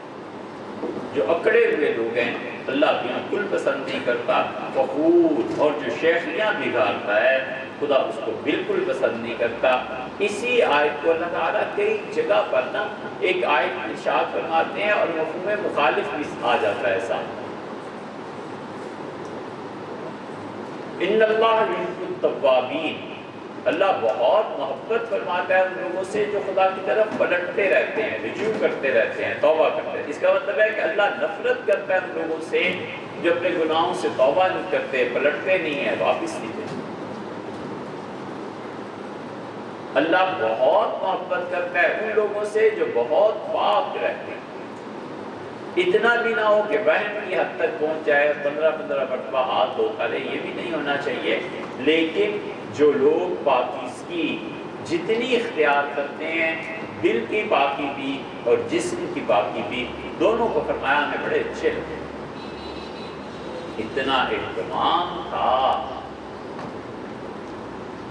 جو اکڑے ہوئے لوگ ہیں اللہ بالکل پسند نہیں کرتا، فخور، اور جو شیخیاں بگاڑتا ہے خدا اس کو بالکل پسند نہیں کرتا۔ اسی آیت کو اللہ تعالیٰ کئی جگہ پر نا ایک آیت ارشاد فرماتے ہیں اور مفہوم مخالف بھی آ جاتا ہے ایسا، ان اللہ یحب التوابین، اللہ بہت محبت فرماتا ہے ان لوگوں سے جو خدا کی طرف پلٹتے رہتے ہیں، رجوع کرتے رہتے ہیں، توبہ کرتے ہیں۔ اس کا مطلب ہے کہ اللہ نفرت کرتا ہے ان لوگوں سے جو اپنے گناہوں سے توبہ نہیں کرتے، پلٹتے نہیں ہیں، واپس نہیں دیتے۔ اللہ بہت محبت کرتا ہے ان لوگوں سے جو بہت پاک رہتے ہیں، اتنا بھی نہ ہو کہ وہم کی حد تک پہنچ جائے، 15 مرتبہ ہاتھ دھوتا رہے، یہ بھی نہیں ہونا چاہیے، لیکن جو لوگ پاکیزگی جتنی اختیار کرتے ہیں، دل کی پاکی بھی اور جسم کی پاکی بھی، دونوں کو فرمایا ہمیں بڑے اچھے لگے۔ اتنا اہتمام تھا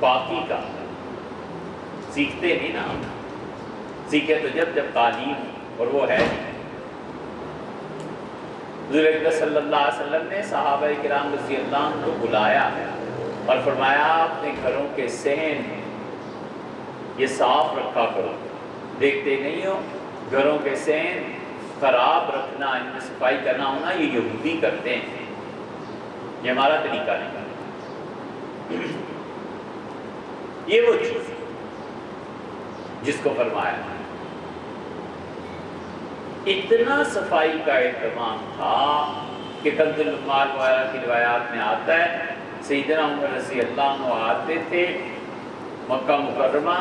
پاکی کا، سیکھتے نہیں نا، سیکھے تو جب تعلیم، اور وہ ہے نہیں۔ حضور اکرم صلی اللہ علیہ وسلم نے صحابہ کرام رضی اللہ عنہ کو بلایا اور فرمایا اپنے گھروں کے صحن یہ صاف رکھا کرو، دیکھتے نہیں ہو گھروں کے صحن خراب رکھنا، ان میں صفائی کرنا ہونا، یہ یہودی کرتے ہیں، یہ ہمارا طریقہ نہیں۔ یہ وہ چیز جس کو فرمایا اتنا صفائی کا اہتمام تھا کہ کنز العمال وغیرہ کی روایات میں آتا ہے سیدنا عمر رضی اللہ عنہ آتے تھے مکہ مکرمہ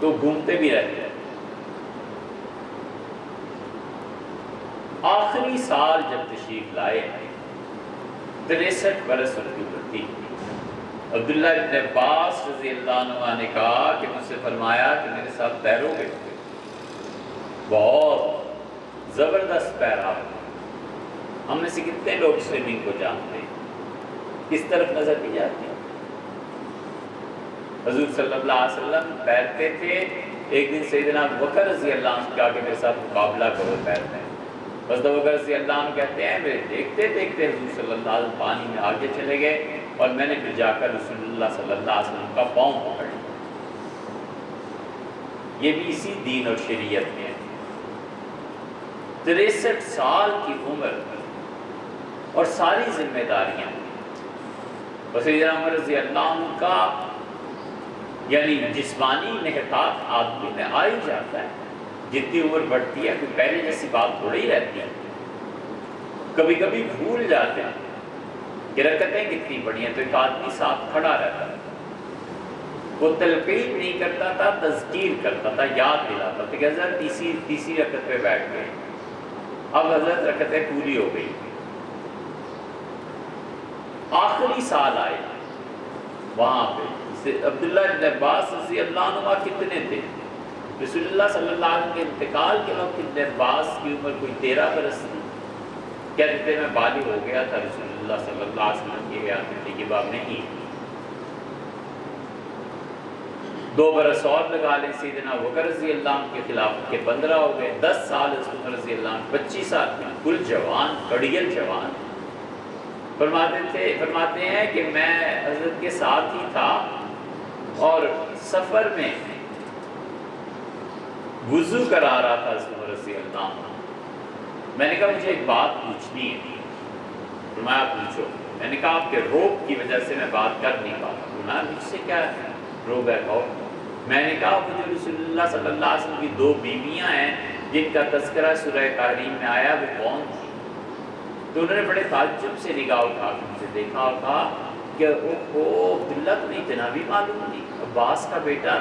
تو گھومتے بھی رہتے، آخری سال جب تشریف لائے 63 برس ان کی عمر تھی، عبداللہ ابن عباس رضی اللہ عنہ نے کہا کہ مجھ سے فرمایا کہ میرے ساتھ تیرو گے، بہت زبردست پیرا، ہم میں سے کتنے لوگ سوئمنگ کو جانتے ہیں، کس طرف نظر بھی جاتی ہے؟ حضور صلی اللہ علیہ وسلم تیرتے تھے، ایک دن سیدنا ابوبکر رضی اللہ عنہ کہا کہ میرے ساتھ مقابلہ کرو تیرنے، بس ابوبکر رضی اللہ عنہ کہتے ہیں میرے دیکھتے دیکھتے حضور صلی اللہ علیہ وسلم پانی میں آگے چلے گئے اور میں نے پھر جا کر رسول اللہ صلی اللہ علیہ وسلم کا پاؤں پکڑ لیا، یہ بھی اسی دین اور شریعت میں ہے۔ 63 سال کی عمر اور ساری ذمہ داریاں، اور سیدنا عمر رضی اللہ عنہ کا یعنی جسمانی انحطاط آدمی میں آ ہی جاتا ہے، جتنی عمر بڑھتی ہے کوئی پہلے جیسی بات تھوڑی ہی رہتی ہے، کبھی کبھی بھول جاتے ہیں کہ رکعتیں کتنی پڑھی ہیں، تو ایک آدمی ساتھ کھڑا رہتا ہے، وہ تلقین نہیں کرتا تھا، تذکیر کرتا تھا، یاد دلاتا تھا کہ حضرت تیسری رکعت پہ بیٹھ گئے، اب حضرت رکعتیں پوری ہو گئی۔ آخری سال آئے وہاں پہ عبداللہ بن عباس رضی اللہ عنہ کتنے تھے؟ رسول اللہ صلی اللہ علیہ وسلم کے انتقال کے وقت ابن عباس کی عمر کوئی 13 برس تھی، کہتے تھے میں بالغ ہو گیا تھا، رسول اللہ صلی اللہ علیہ وسلم کی حیات میں کے بعد نہیں، 2 برس اور لگا لیں، سیدنا ابوبکر رضی اللہ عنہ کے خلافت کے 15 ہو گئے، 10 سال عمر رضی اللہ عنہ 25 سال بالکل جوان، کڑیل جوان۔ فرماتے ہیں کہ میں حضرت کے ساتھ ہی تھا اور سفر میں وضو کرا رہا تھا عمر رضی اللہ عنہ، میں نے کہا مجھے ایک بات پوچھنی ہے، فرمایا پوچھو، میں نے کہا آپ کے روب کی وجہ سے میں بات کر نہیں پاتا، فرمایا مجھ سے کیا روب ہے کہو، میں نے کہا مجھے رسول اللہ صلی اللہ علیہ وسلم کی 2 بیویاں ہیں جن کا تذکرہ سورہ تحریم میں آیا، وہ کون تھی؟ تو انہوں نے بڑے تعجب سے نگاہ اٹھا کے مجھے دیکھا اور کہا کہ عبداللہ تمہیں اتنا بھی معلوم نہیں، عباس کا بیٹا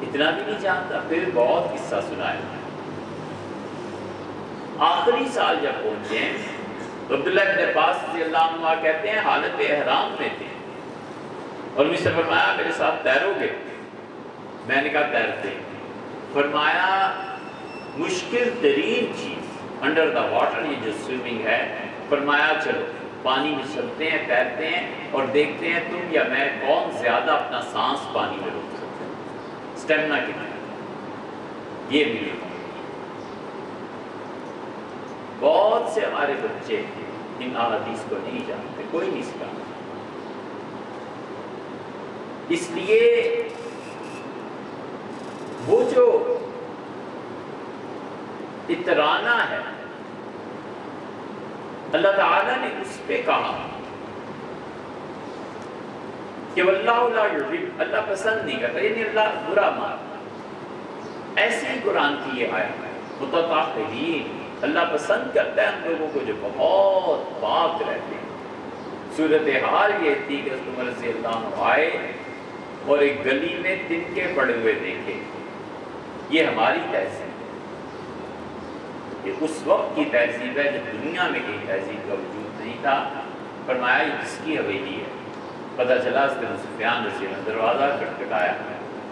اتنا بھی نہیں جانتا؟ پھر بہت قصہ سنایا۔ آخری سال جب پہنچے تو عبداللہ بن عباس رضی اللہ عنہ کہتے ہیں حالت احرام میں تھے اور مجھ سے فرمایا میرے ساتھ تیرو گے؟ میں نے کہا تیرتے۔ فرمایا مشکل ترین چیز انڈر دا واٹر یہ جو سوئمنگ ہے، فرمایا چلو پانی میں چلتے ہیں، تیرتے ہیں اور دیکھتے ہیں تم یا میں کون زیادہ اپنا سانس پانی میں روک سکتے ہیں، سٹیمنا کتنا۔ یہ بھی بہت سے ہمارے بچے ان احادیث کو نہیں جانتے، کوئی نہیں سکھاتا، اس لیے وہ جو اترانا ہے اللہ تعالیٰ نے اس پہ کہا کہ واللہ لا یحب، اللہ پسند نہیں کرتا، یعنی اللہ برا مانتا۔ ایسے ہی قرآن کی یہ آیت ہے متطہرین، اللہ پسند کرتا ہے ان لوگوں کو جو بہت پاک رہتے ہیں۔ صورتحال یہ تھی کہ عمر رضی اللہ عنہ آئے اور ایک گلی میں تنکے پڑے ہوئے دیکھے، یہ ہماری تہذیب، یہ اس وقت کی تہذیب ہے جب دنیا میں کہیں تہذیب کا وجود نہیں تھا۔ فرمایا یہ جس کی حویلی ہے، پتہ چلا اس نے ابو سفیان رضی اللہ عنہ دروازہ کھٹکھٹایا،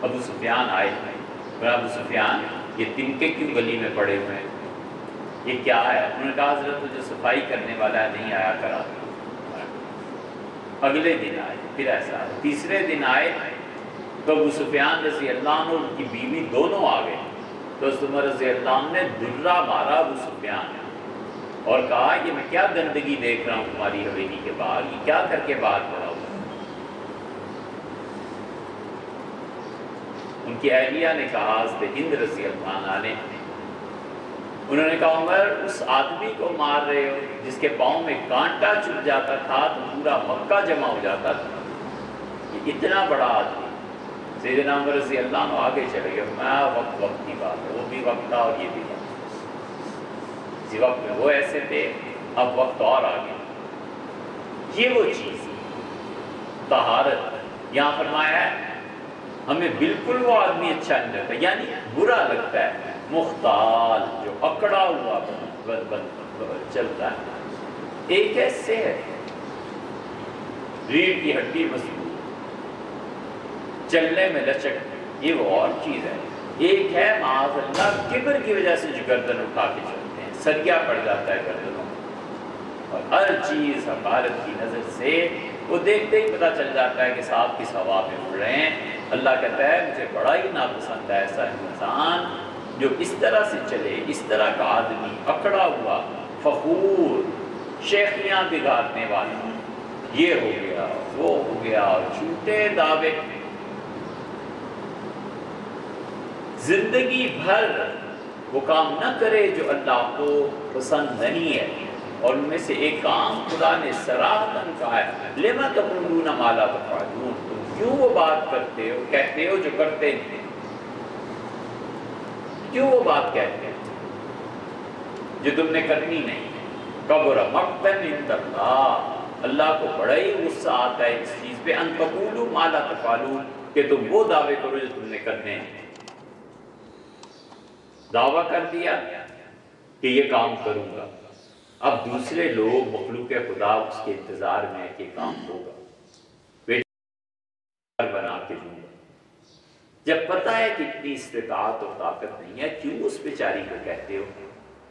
ابو سفیان آئے، فرمایا ابو سفیان یہ تنکے کیوں گلی میں پڑے ہوئے ہیں، یہ کیا ہے؟ انہوں نے کہا حضرت جو صفائی کرنے والا ہے نہیں آیا کرا۔ اگلے دن آئے، پھر ایسا ہے، تیسرے دن آئے تو ابو سفیان رضی اللہ عنہ اور ان کی بیوی دونوں آ گئے، تو عمر رضی اللہ عنہ نے درہ مارا ابو سفیان اور کہا یہ میں کیا گندگی دیکھ رہا ہوں تمہاری حویلی کے باہر، یہ کیا کر کے باہر پڑا ہوا۔ ان کی اہلیہ نے کہا حضرت ہند رضی اللہ عنہ نے، انہوں نے کہا عمر اس آدمی کو مار رہے ہو جس کے پاؤں میں کانٹا چبھ جاتا تھا تو پورا مکہ جمع ہو جاتا تھا، یہ اتنا بڑا آدمی۔ سیدنا عمر رضی اللہ عنہ آگے چلے گئے، میں وقت کی بات ہے، وہ بھی وقت تھا اور یہ بھی وقت، اسی وقت میں وہ ایسے تھے، اب وقت اور آگے۔ یہ وہ چیز طہارت یہاں فرمایا ہے، ہمیں بالکل وہ آدمی اچھا نہیں لگتا، یعنی برا لگتا ہے، مختال جو اکڑا ہوا چلتا ہے۔ ایک ہے صحت، ریڑھ کی ہڈی مضبوط، چلنے میں لچک، یہ وہ اور چیز ہے۔ ایک ہے معاذ اللہ کبر کی وجہ سے جو گردن اٹھا کے چلتے ہیں، سریا پڑ جاتا ہے گردنوں، اور ہر چیز حقارت کی نظر سے وہ دیکھتے ہی پتہ چل جاتا ہے کہ صاحب کس ہوا میں اڑ رہے ہیں۔ اللہ کہتا ہے مجھے بڑا ہی ناپسند ہے ایسا انسان جو اس طرح سے چلے، اس طرح کا آدمی اکڑا ہوا، فخور، شیخیاں بگاڑنے والا، یہ ہو گیا وہ ہو گیا، اور جھوٹے دعوے۔ زندگی بھر وہ کام نہ کرے جو اللہ کو پسند نہیں ہے، اور ان میں سے ایک کام خدا نے صراحتاً کہا ہے، لِمَ تَقُولُونَ مَا لَا تَفْعَلُونَ، تم کیوں وہ بات کرتے ہو، کہتے ہو جو کرتے نہیں، کیوں وہ بات کہتے ہو جو تم نے کرنی نہیں؟ کبر مقتا عند اللہ، اللہ کو بڑا ہی غصہ آتا ہے اس چیز پہ، ان تقولوا ما لا تفعلون، کہ تم وہ دعوے کرو جو تم نے کرنے ہیں۔ دعویٰ کر دیا کہ یہ کام کروں گا، اب دوسرے لوگ مخلوق خدا اس کے انتظار میں ہے کہ کام ہوگا، بیٹا بنا کے دوں گا، جب پتہ ہے کہ اتنی استطاعت اور طاقت نہیں ہے، کیوں اس بیچاری کو کہتے ہو؟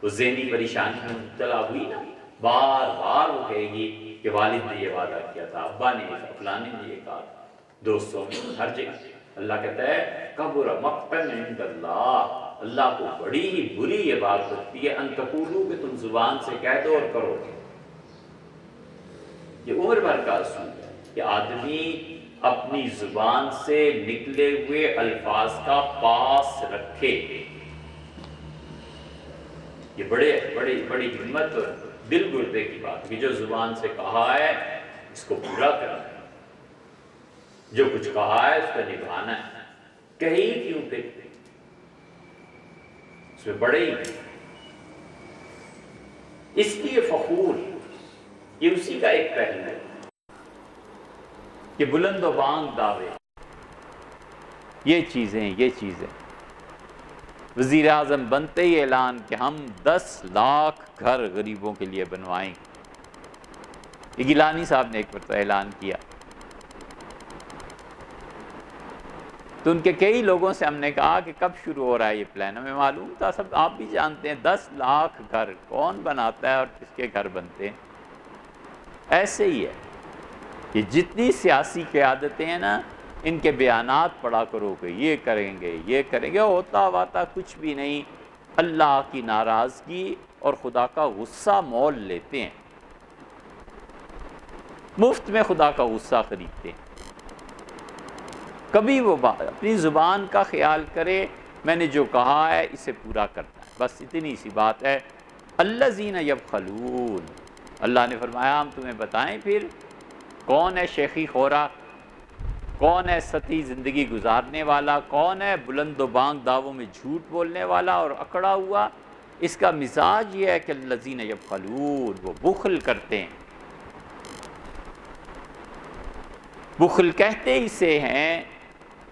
وہ ذہنی پریشانی میں مبتلا ہوئی نا، بار بار وہ کہے گی کہ والد نے یہ وعدہ کیا تھا، ابا نے فلانے نے یہ کہا، دوستوں میں ہر جگہ۔ اللہ کہتا ہے کبر مقتا عند اللہ، اللہ کو بڑی ہی بری یہ بات لگتی ہے، ان تقولوا، کہ تم زبان سے کہہ دو اور کرو گے۔ یہ عمر بھر کا اصول ہے کہ آدمی اپنی زبان سے نکلے ہوئے الفاظ کا پاس رکھے۔ یہ بڑی ہمت اور دل گردے کی بات کہ جو زبان سے کہا ہے اس کو پورا کرنا ہے، جو کچھ کہا ہے اس کو نبھانا ہے، کہیں کیوں پہ اس میں بڑے ہی، اس لیے فخور یہ اسی کا ایک پہلو ہے کہ بلند و بانگ دعوے، یہ چیزیں وزیر اعظم بنتے ہی اعلان کہ ہم 10 لاکھ گھر غریبوں کے لیے بنوائیں گے۔ یہ گیلانی صاحب نے ایک مرتبہ اعلان کیا تو ان کے کئی لوگوں سے ہم نے کہا کہ کب شروع ہو رہا ہے یہ پلان؟ ہمیں معلوم تھا، سب آپ بھی جانتے ہیں 10 لاکھ گھر کون بناتا ہے اور کس کے گھر بنتے ہیں؟ ایسے ہی ہے کہ جتنی سیاسی قیادتیں ہیں نا، ان کے بیانات پڑھا کرو کہ یہ کریں گے، ہوتا واتا کچھ بھی نہیں، اللہ کی ناراضگی اور خدا کا غصہ مول لیتے ہیں، مفت میں خدا کا غصہ خریدتے ہیں۔ کبھی وہ بات اپنی زبان کا خیال کرے، میں نے جو کہا ہے اسے پورا کرنا ہے، بس اتنی سی بات ہے۔ الذین یبخلون، اللہ نے فرمایا ہم تمہیں بتائیں پھر کون ہے شیخی خورا، کون ہے سطحی زندگی گزارنے والا، کون ہے بلند و بانگ دعووں میں جھوٹ بولنے والا اور اکڑا ہوا؟ اس کا مزاج یہ ہے کہ الذین یبخلون، وہ بخل کرتے ہیں۔ بخل کہتے اسے ہیں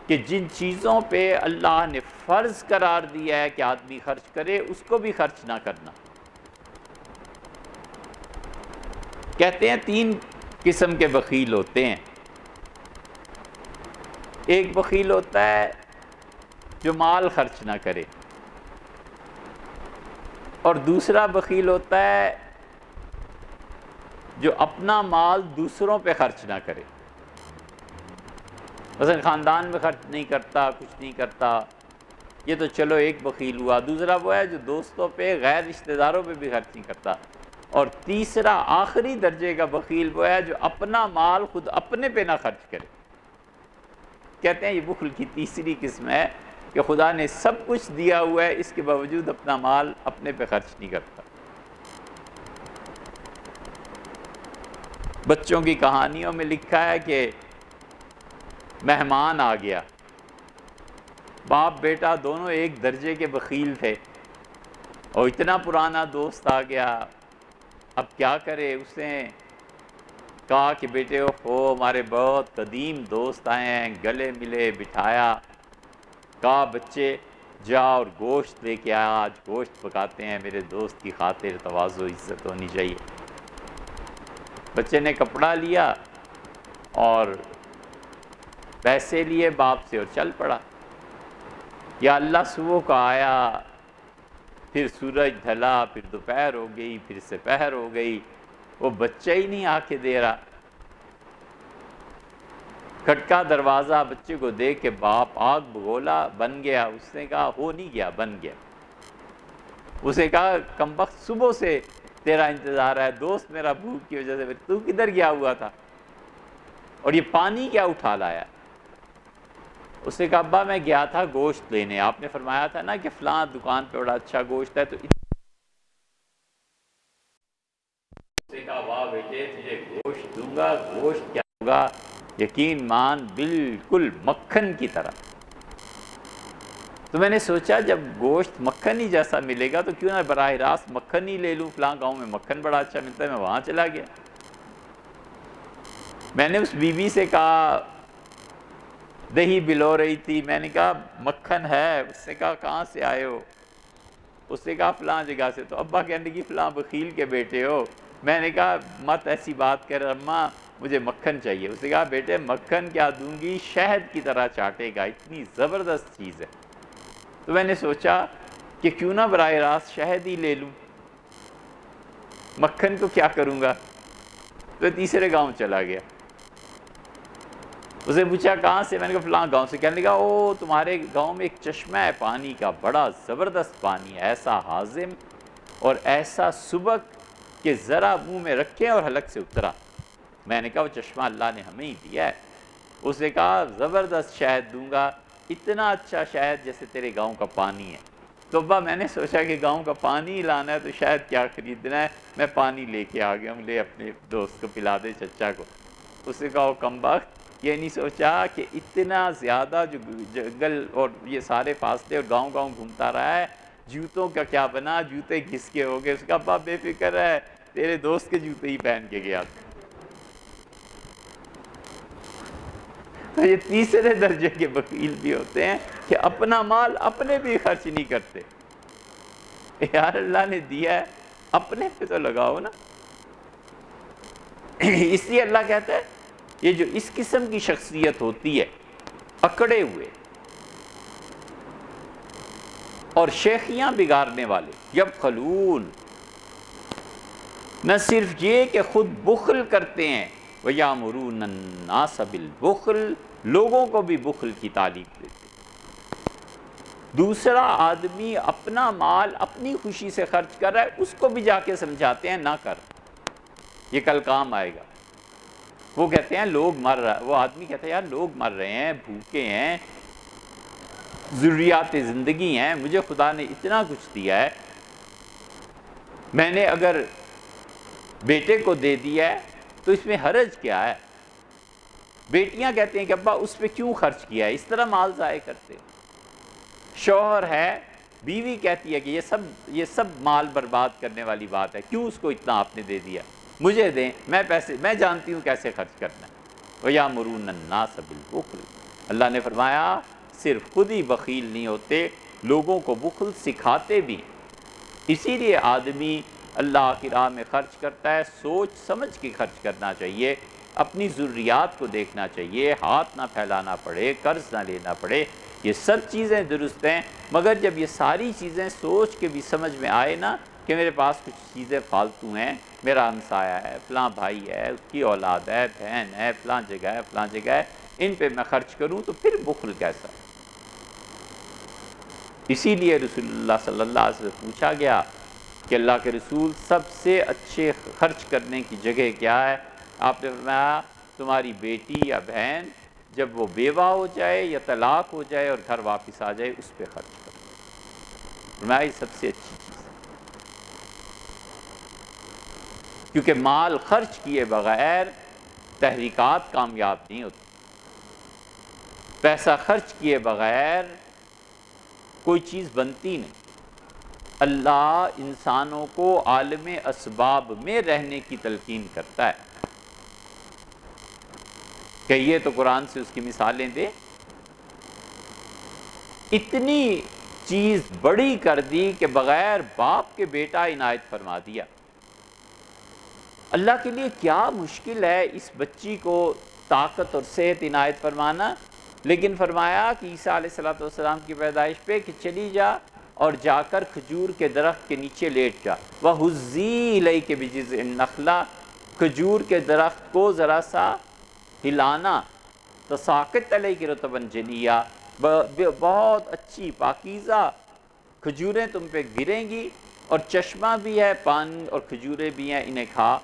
کہ جن چیزوں پہ اللہ نے فرض قرار دیا ہے کہ آدمی خرچ کرے، اس کو بھی خرچ نہ کرنا۔ کہتے ہیں 3 قسم کے بخیل ہوتے ہیں۔ ایک بخیل ہوتا ہے جو مال خرچ نہ کرے، اور دوسرا بخیل ہوتا ہے جو اپنا مال دوسروں پہ خرچ نہ کرے، مثلا خاندان میں خرچ نہیں کرتا، کچھ نہیں کرتا، یہ تو چلو ایک بخیل ہوا۔ دوسرا وہ ہے جو دوستوں پہ، غیر رشتہ داروں پہ بھی خرچ نہیں کرتا، اور تیسرا آخری درجے کا بخیل وہ ہے جو اپنا مال خود اپنے پہ نہ خرچ کرے۔ کہتے ہیں یہ بخل کی تیسری قسم ہے کہ خدا نے سب کچھ دیا ہوا ہے، اس کے باوجود اپنا مال اپنے پہ خرچ نہیں کرتا۔ بچوں کی کہانیوں میں لکھا ہے کہ مہمان آ گیا، باپ بیٹا دونوں ایک درجے کے بخیل تھے، اور اتنا پرانا دوست آ گیا، اب کیا کرے؟ اس نے کہا کہ بیٹے ہمارے بہت قدیم دوست آئے ہیں، گلے ملے، بٹھایا، کہا بچے جا اور گوشت لے کے آیا، آج گوشت پکاتے ہیں، میرے دوست کی خاطر تواضع عزت ہونی چاہیے۔ بچے نے کپڑا لیا اور پیسے لیے باپ سے اور چل پڑا۔ یا اللہ صبح کو آیا، پھر سورج ڈھلا، پھر دوپہر ہو گئی، پھر سپہر ہو گئی، وہ بچہ ہی نہیں آ کے دے رہا۔ کھٹکا دروازہ، بچے کو دیکھ کے باپ آگ بگولا، بن گیا۔ اس نے کہا ہو نہیں گیا، بن گیا۔ اس نے کہا کمبخت صبح سے تیرا انتظار ہے، دوست میرا بھوک کی وجہ سے، تو کدھر گیا ہوا تھا؟ اور یہ پانی کیا اٹھا لایا؟ اس نے کہا ابا میں گیا تھا گوشت لینے، آپ نے فرمایا تھا نا کہ فلاں دکان پہ بڑا اچھا گوشت ہے، تو اس نے کہا واہ بیٹے تجھے گوشت دوں گا، گوشت کیا ہوگا، یقین مان بالکل مکھن کی طرح۔ تو میں نے سوچا جب گوشت مکھن ہی جیسا ملے گا تو کیوں نہ براہ راست مکھن ہی لے لوں، فلاں گاؤں میں مکھن بڑا اچھا ملتا ہے، میں وہاں چلا گیا۔ میں نے اس بی بی سے کہا دہی بلو رہی تھی، میں نے کہا مکھن ہے، اس نے کہا کہاں سے آئے ہو، اس نے کہا فلاں جگہ سے، تو ابا کہنے لگی فلاں بخیل کے بیٹے ہو، میں نے کہا مت ایسی بات کر اماں مجھے مکھن چاہیے، اس نے کہا بیٹے مکھن کیا دوں گی، شہد کی طرح چاٹے گا، اتنی زبردست چیز ہے۔ تو میں نے سوچا کہ کیوں نہ براہ راست شہد ہی لے لوں، مکھن کو کیا کروں گا، تو تیسرے گاؤں چلا گیا۔ اسے پوچھا کہاں سے، میں نے کہا فلاں گاؤں سے، کہنے لگا او تمہارے گاؤں میں ایک چشمہ ہے پانی کا، بڑا زبردست پانی ہے، ایسا ہاضم اور ایسا سبک کہ ذرا منہ میں رکھیں اور حلق سے اترا۔ میں نے کہا وہ چشمہ اللہ نے ہمیں ہی دیا ہے۔ اس نے کہا زبردست شہد دوں گا، اتنا اچھا شہد جیسے تیرے گاؤں کا پانی ہے۔ تو ابا میں نے سوچا کہ گاؤں کا پانی ہی لانا ہے تو شاید کیا خریدنا ہے، میں پانی لے کے آ گیا ہوں، لے اپنے دوست کو پلا دے چچا کو۔ اس نے کہا وہ کمبخت، یہ نہیں سوچا کہ اتنا زیادہ جو جنگل اور یہ سارے فاصلے اور گاؤں گاؤں گھومتا رہا ہے، جوتوں کا کیا بنا، جوتے گھس کے ہو گئے۔ اس کا ابا بے فکر ہے، تیرے دوست کے جوتے ہی پہن کے گیا تھا۔ تو یہ تیسرے درجے کے بخیل بھی ہوتے ہیں کہ اپنا مال اپنے بھی خرچ نہیں کرتے۔ یار اللہ نے دیا ہے اپنے پہ تو لگاؤ نا۔ اس لیے اللہ کہتا ہے یہ جو اس قسم کی شخصیت ہوتی ہے، اکڑے ہوئے اور شیخیاں بگاڑنے والے، یبخلون، نہ صرف یہ کہ خود بخل کرتے ہیں، وَيَأْمُرُونَ النَّاسَ بِالْبُخْلِ، لوگوں کو بھی بخل کی تعلیم دیتے ہیں۔ دوسرا آدمی اپنا مال اپنی خوشی سے خرچ کر رہا ہے، اس کو بھی جا کے سمجھاتے ہیں نہ کر، یہ کل کام آئے گا۔ وہ کہتے ہیں لوگ مر رہا، وہ آدمی کہتا ہے یار لوگ مر رہے ہیں، بھوکے ہیں، ضروریات زندگی ہیں، مجھے خدا نے اتنا کچھ دیا ہے، میں نے اگر بیٹے کو دے دیا ہے تو اس میں حرج کیا ہے؟ بیٹیاں کہتے ہیں کہ ابا اس پہ کیوں خرچ کیا ہے، اس طرح مال ضائع کرتے ہو۔ شوہر ہے، بیوی کہتی ہے کہ یہ سب مال برباد کرنے والی بات ہے، کیوں اس کو اتنا آپ نے دے دیا، مجھے دیں، میں جانتی ہوں کیسے خرچ کرنا ہے۔ وَيَأْمُرُونَ النَّاسَ بِالْبُخْلِ، اللہ نے فرمایا صرف خود ہی بخیل نہیں ہوتے، لوگوں کو بخل سکھاتے بھی ہیں۔ اسی لیے آدمی اللہ کی راہ میں خرچ کرتا ہے، سوچ سمجھ کے خرچ کرنا چاہیے، اپنی ضروریات کو دیکھنا چاہیے، ہاتھ نہ پھیلانا پڑے، قرض نہ لینا پڑے، یہ سب چیزیں درست ہیں۔ مگر جب یہ ساری چیزیں سوچ کے بھی سمجھ میں آئے نا کہ میرے پاس کچھ چیزیں فالتو ہیں، میرا ہمسایہ ہے، فلاں بھائی ہے، اس کی اولاد ہے، بہن ہے، فلاں جگہ ہے، ان پہ میں خرچ کروں تو پھر بخل کیسا ہے؟ اسی لیے رسول اللہ صلی اللہ علیہ وسلم سے پوچھا گیا کہ اللہ کے رسول سب سے اچھے خرچ کرنے کی جگہ کیا ہے؟ آپ نے فرمایا تمہاری بیٹی یا بہن جب وہ بیوہ ہو جائے یا طلاق ہو جائے اور گھر واپس آ جائے اس پہ خرچ کرو۔ فرمایا یہ سب سے اچھی چیز ہے، کیونکہ مال خرچ کیے بغیر تحریکات کامیاب نہیں ہوتی، پیسہ خرچ کیے بغیر کوئی چیز بنتی نہیں۔ اللہ انسانوں کو عالم اسباب میں رہنے کی تلقین کرتا ہے، کہیے تو قرآن سے اس کی مثالیں دے۔ اتنی چیز بڑی کر دی کہ بغیر باپ کے بیٹا عنایت فرما دیا۔ اللہ کے لیے کیا مشکل ہے اس بچی کو طاقت اور صحت عنایت فرمانا، لیکن فرمایا کہ عیسیٰ علیہ السلام کی پیدائش پہ کہ چلی جا اور جا کر کھجور کے درخت کے نیچے لیٹ جا، وَهُزِّي إِلَيْكِ بِجِذْعِ النَّخْلَةِ، کھجور کے درخت کو ذرا سا ہلانا، تساقط علیک رطبا جنیا، بہت اچھی پاکیزہ کھجوریں تم پہ گریں گی، اور چشمہ بھی ہے، پانی اور کھجوریں بھی ہیں، انہیں کھا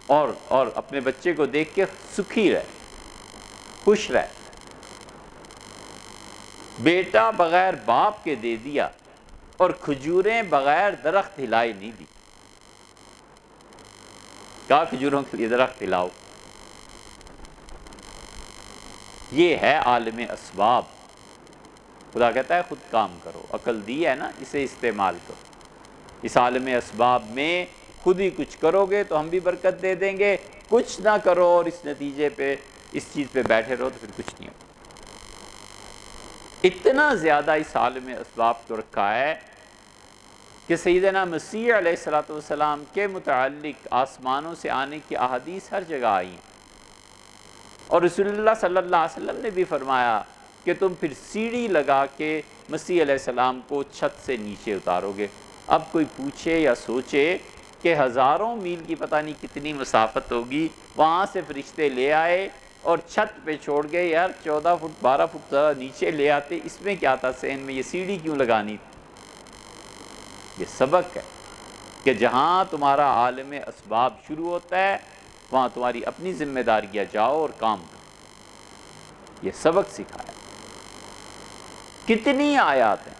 اور اپنے بچے کو دیکھ کے سکھی رہے، خوش رہے۔ بیٹا بغیر باپ کے دے دیا اور کھجوریں بغیر درخت ہلائے نہیں دی. کہا کھجوروں کے لیے درخت ہلاؤ. یہ ہے عالم اسباب. خدا کہتا ہے خود کام کرو، عقل دی ہے نا، اسے استعمال کرو. اس عالم اسباب میں خود ہی کچھ کرو گے تو ہم بھی برکت دے دیں گے، کچھ نہ کرو اور اس نتیجے پہ اس چیز پہ بیٹھے رہو تو پھر کچھ نہیں ہوگا. اتنا زیادہ اس عالم اسباب کو رکھا ہے کہ سیدنا مسیح علیہ السلام کے متعلق آسمانوں سے آنے کی احادیث ہر جگہ آئی ہیں، اور رسول اللہ صلی اللہ علیہ وسلم نے بھی فرمایا کہ تم پھر سیڑھی لگا کے مسیح علیہ السلام کو چھت سے نیچے اتارو گے. اب کوئی پوچھے یا سوچے کہ ہزاروں میل کی پتہ نہیں کتنی مسافت ہوگی، وہاں سے فرشتے لے آئے اور چھت پہ چھوڑ گئے، یار 14 فٹ 12 فٹ نیچے لے آتے، اس میں کیا تھا صحن میں، یہ سیڑھی کیوں لگانی تھی؟ یہ سبق ہے کہ جہاں تمہارا عالم اسباب شروع ہوتا ہے وہاں تمہاری اپنی ذمہ داریاں جاؤ اور کام کرو. یہ سبق سکھایا. کتنی آیات ہیں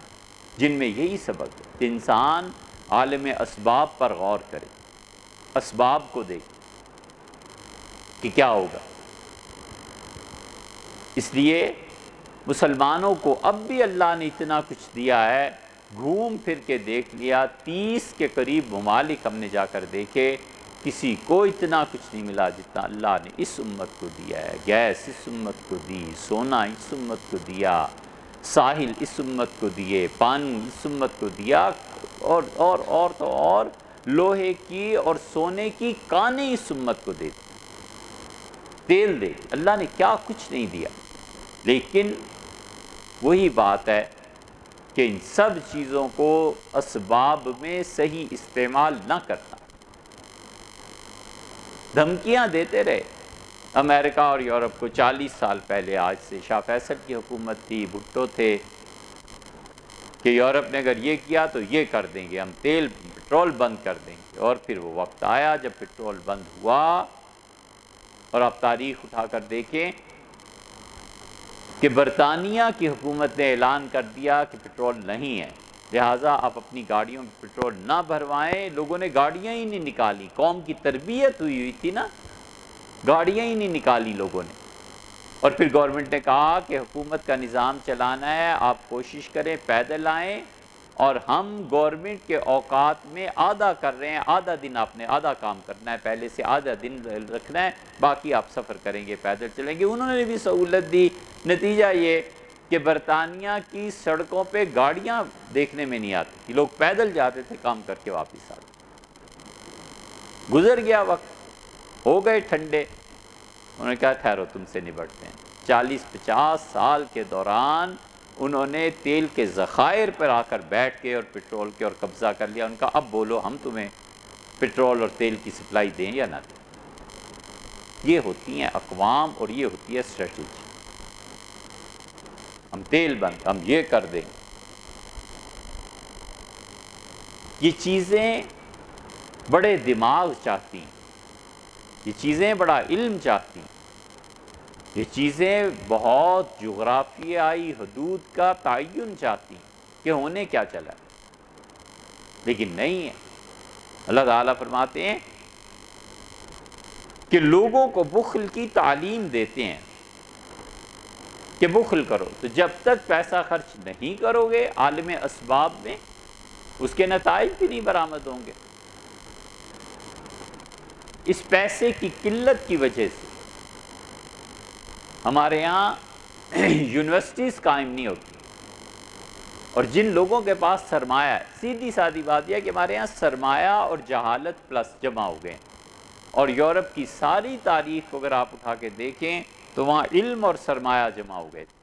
جن میں یہی سبق ہے کہ انسان عالم اسباب پر غور کرے، اسباب کو دیکھے کہ کیا ہوگا. اس لیے مسلمانوں کو اب بھی اللہ نے اتنا کچھ دیا ہے، گھوم پھر کے دیکھ لیا، 30 کے قریب ممالک ہم نے جا کر دیکھے، کسی کو اتنا کچھ نہیں ملا جتنا اللہ نے اس امت کو دیا ہے. گیس اس امت کو دی، سونا اس امت کو دیا، ساحل اس امت کو دیے، پانی اس امت کو دیا، اور لوہے کی اور سونے کی کانیں اس امت کو دے دی، تیل دے. اللہ نے کیا کچھ نہیں دیا. لیکن وہی بات ہے کہ ان سب چیزوں کو اسباب میں صحیح استعمال نہ کرنا. دھمکیاں دیتے رہے امریکہ اور یورپ کو 40 سال پہلے. آج سے شاہ فیصل کی حکومت تھی، بھٹو تھے، کہ یورپ نے اگر یہ کیا تو یہ کر دیں گے، ہم پٹرول بند کر دیں گے. اور پھر وہ وقت آیا جب پٹرول بند ہوا، اور آپ تاریخ اٹھا کر دیکھیں کہ برطانیہ کی حکومت نے اعلان کر دیا کہ پٹرول نہیں ہے، لہٰذا آپ اپنی گاڑیوں میں پٹرول نہ بھروائیں. لوگوں نے گاڑیاں ہی نہیں نکالی. قوم کی تربیت ہوئی تھی نا، گاڑیاں ہی نہیں نکالی لوگوں نے. اور پھر گورنمنٹ نے کہا کہ حکومت کا نظام چلانا ہے، آپ کوشش کریں پیدل آئیں، اور ہم گورنمنٹ کے اوقات میں آدھا کر رہے ہیں، آدھا دن آپ نے آدھا کام کرنا ہے، پہلے سے آدھا دن رکھنا ہے، باقی آپ سفر کریں گے، پیدل چلیں گے. انہوں نے بھی سہولت دی. نتیجہ یہ کہ برطانیہ کی سڑکوں پہ گاڑیاں دیکھنے میں نہیں آتی تھی، لوگ پیدل جاتے تھے، کام کر کے واپس آتے. گزر گیا وقت، ہو گئے ٹھنڈے. انہوں نے کہا ٹھہرو تم سے نبٹتے ہیں. 40-50 سال کے دوران انہوں نے تیل کے ذخائر پر آ کر بیٹھ کے اور پٹرول کے اور قبضہ کر لیا. ان کا اب بولو ہم تمہیں پٹرول اور تیل کی سپلائی دیں یا نہ دیں. یہ ہوتی ہیں اقوام اور یہ ہوتی ہے اسٹریٹجی. ہم تیل بند، ہم یہ کر دیں. یہ چیزیں بڑے دماغ چاہتی ہیں، یہ چیزیں بڑا علم چاہتی ہیں، یہ چیزیں بہت جغرافیائی حدود کا تعین چاہتی ہیں کہ ہونے کیا چلا ہے. لیکن نہیں ہے. اللہ تعالیٰ فرماتے ہیں کہ لوگوں کو بخل کی تعلیم دیتے ہیں کہ بخل کرو. تو جب تک پیسہ خرچ نہیں کرو گے عالم اسباب میں، اس کے نتائج بھی نہیں برآمد ہوں گے. اس پیسے کی قلت کی وجہ سے ہمارے ہاں یونیورسٹیز قائم نہیں ہوتی. اور جن لوگوں کے پاس سرمایہ ہے، سیدھی سادی بات یہ ہے کہ ہمارے ہاں سرمایہ اور جہالت پلس جمع ہو گئے. اور یورپ کی ساری تاریخ کو اگر آپ اٹھا کے دیکھیں تو وہاں علم اور سرمایہ جمع ہو گئے تھے.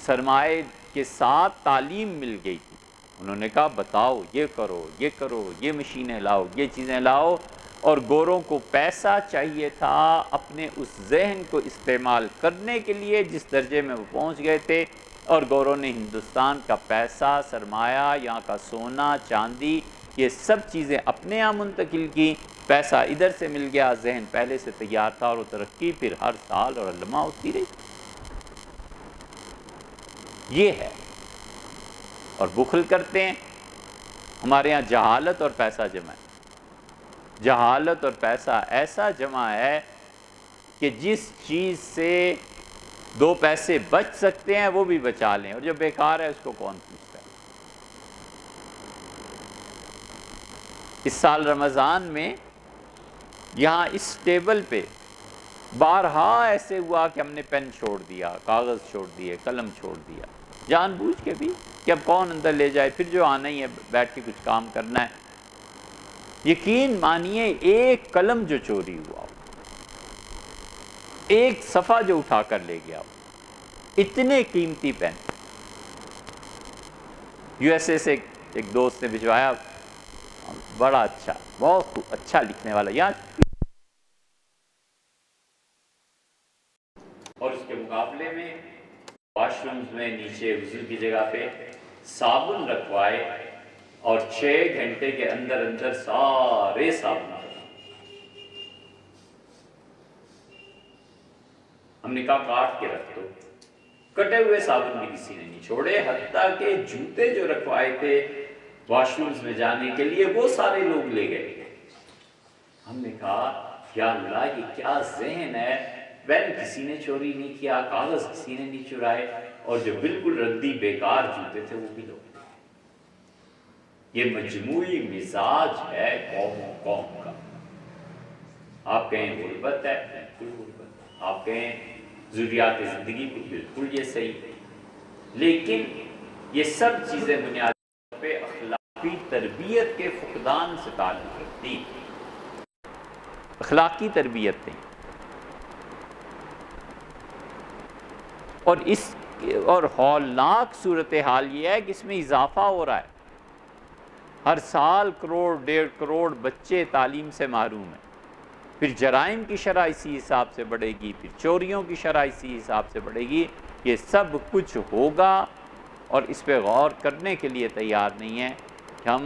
سرمایہ کے ساتھ تعلیم مل گئی تھی. انہوں نے کہا بتاؤ، یہ کرو، یہ کرو، یہ مشینیں لاؤ، یہ چیزیں لاؤ. اور گوروں کو پیسہ چاہیے تھا اپنے اس ذہن کو استعمال کرنے کے لیے جس درجے میں وہ پہنچ گئے تھے. اور گوروں نے ہندوستان کا پیسہ، سرمایہ، یہاں کا سونا، چاندی، یہ سب چیزیں اپنے یہاں منتقل کی. پیسہ ادھر سے مل گیا، ذہن پہلے سے تیار تھا، اور وہ ترقی پھر ہر سال اور لمحہ ہوتی رہی. یہ ہے. اور بخل کرتے ہیں. ہمارے یہاں جہالت اور پیسہ جمع ہے. جہالت اور پیسہ ایسا جمع ہے کہ جس چیز سے 2 پیسے بچ سکتے ہیں وہ بھی بچا لیں، اور جو بیکار ہے اس کو کون پوچھتا ہے. اس سال رمضان میں یہاں اس ٹیبل پہ بارہا ایسے ہوا کہ ہم نے پین چھوڑ دیا، کاغذ چھوڑ دیے، قلم چھوڑ دیا، جان بوجھ کے بھی کہ اب کون اندر لے جائے، پھر جو آنا ہی ہے بیٹھ کے کچھ کام کرنا ہے. یقین مانیے ایک قلم جو چوری ہوا ہو، ایک صفحہ جو اٹھا کر لے گیا ہو، اتنے قیمتی پین. یو ایس اے سے ایک دوست نے بھجوایا، بڑا اچھا، بہت اچھا لکھنے والا. یہاں اور اس کے مقابلے میں واش رومز میں نیچے وضو کی جگہ پہ صابن رکھوائے اور 6 گھنٹے کے اندر اندر سارے صابن. ہم نے کہا کاٹ کے رکھ دو. کٹے ہوئے صابن بھی کسی نے نہیں چھوڑے، حتیٰ کہ جوتے جو رکھوائے تھے واش رومز میں جانے کے لیے وہ سارے لوگ لے گئے. ہم نے کہا یا اللہ یہ کیا ذہن ہے، پین کسی نے چوری نہیں کیا، کاغذ کسی نے نہیں چرائے، اور جو بالکل ردی بیکار جوتے تھے وہ بھی لوگ. یہ مجموعی مزاج ہے قوم کا. آپ کہیں غربت ہے، بالکل غربت. آپ کہیں ضروریات زندگی کو، بالکل یہ صحیح. لیکن یہ سب چیزیں بنیادی طور پہ اخلاقی تربیت کے فقدان سے تعلق رکھتی ہیں. اخلاقی تربیت نہیں. اور ہولناک صورتحال یہ ہے کہ اس میں اضافہ ہو رہا ہے. ہر سال 1 کروڑ 1.5 کروڑ بچے تعلیم سے محروم ہیں. پھر جرائم کی شرح اسی حساب سے بڑھے گی، پھر چوریوں کی شرح اسی حساب سے بڑھے گی. یہ سب کچھ ہوگا اور اس پہ غور کرنے کے لیے تیار نہیں ہے کہ ہم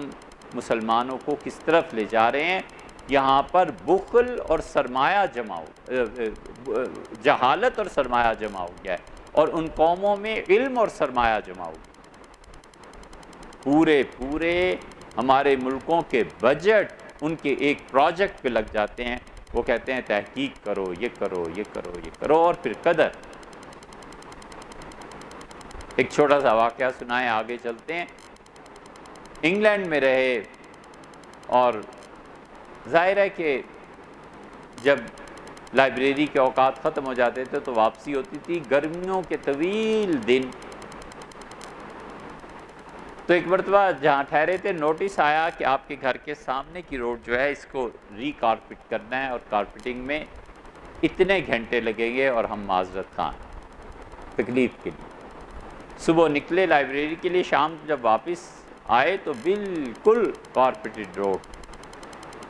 مسلمانوں کو کس طرف لے جا رہے ہیں. یہاں پر بخل اور سرمایہ جمع ہو، جہالت اور سرمایہ جمع ہو گیا ہے، اور ان قوموں میں علم اور سرمایہ جمع ہو گیا. پورے ہمارے ملکوں کے بجٹ ان کے ایک پروجیکٹ پہ لگ جاتے ہیں. وہ کہتے ہیں تحقیق کرو، یہ کرو، یہ کرو، یہ کرو، اور پھر قدر. ایک چھوٹا سا واقعہ سنائیں، آگے چلتے ہیں. انگلینڈ میں رہے، اور ظاہر ہے کہ جب لائبریری کے اوقات ختم ہو جاتے تھے تو واپسی ہوتی تھی، گرمیوں کے طویل دن. تو ایک مرتبہ جہاں ٹھہرے تھے نوٹس آیا کہ آپ کے گھر کے سامنے کی روڈ جو ہے اس کو ری کارپیٹ کرنا ہے، اور کارپیٹنگ میں اتنے گھنٹے لگیں گے، اور ہم معذرت خواہ تکلیف کے لیے. صبح نکلے لائبریری کے لیے، شام جب واپس آئے تو بالکل کارپیٹڈ روڈ.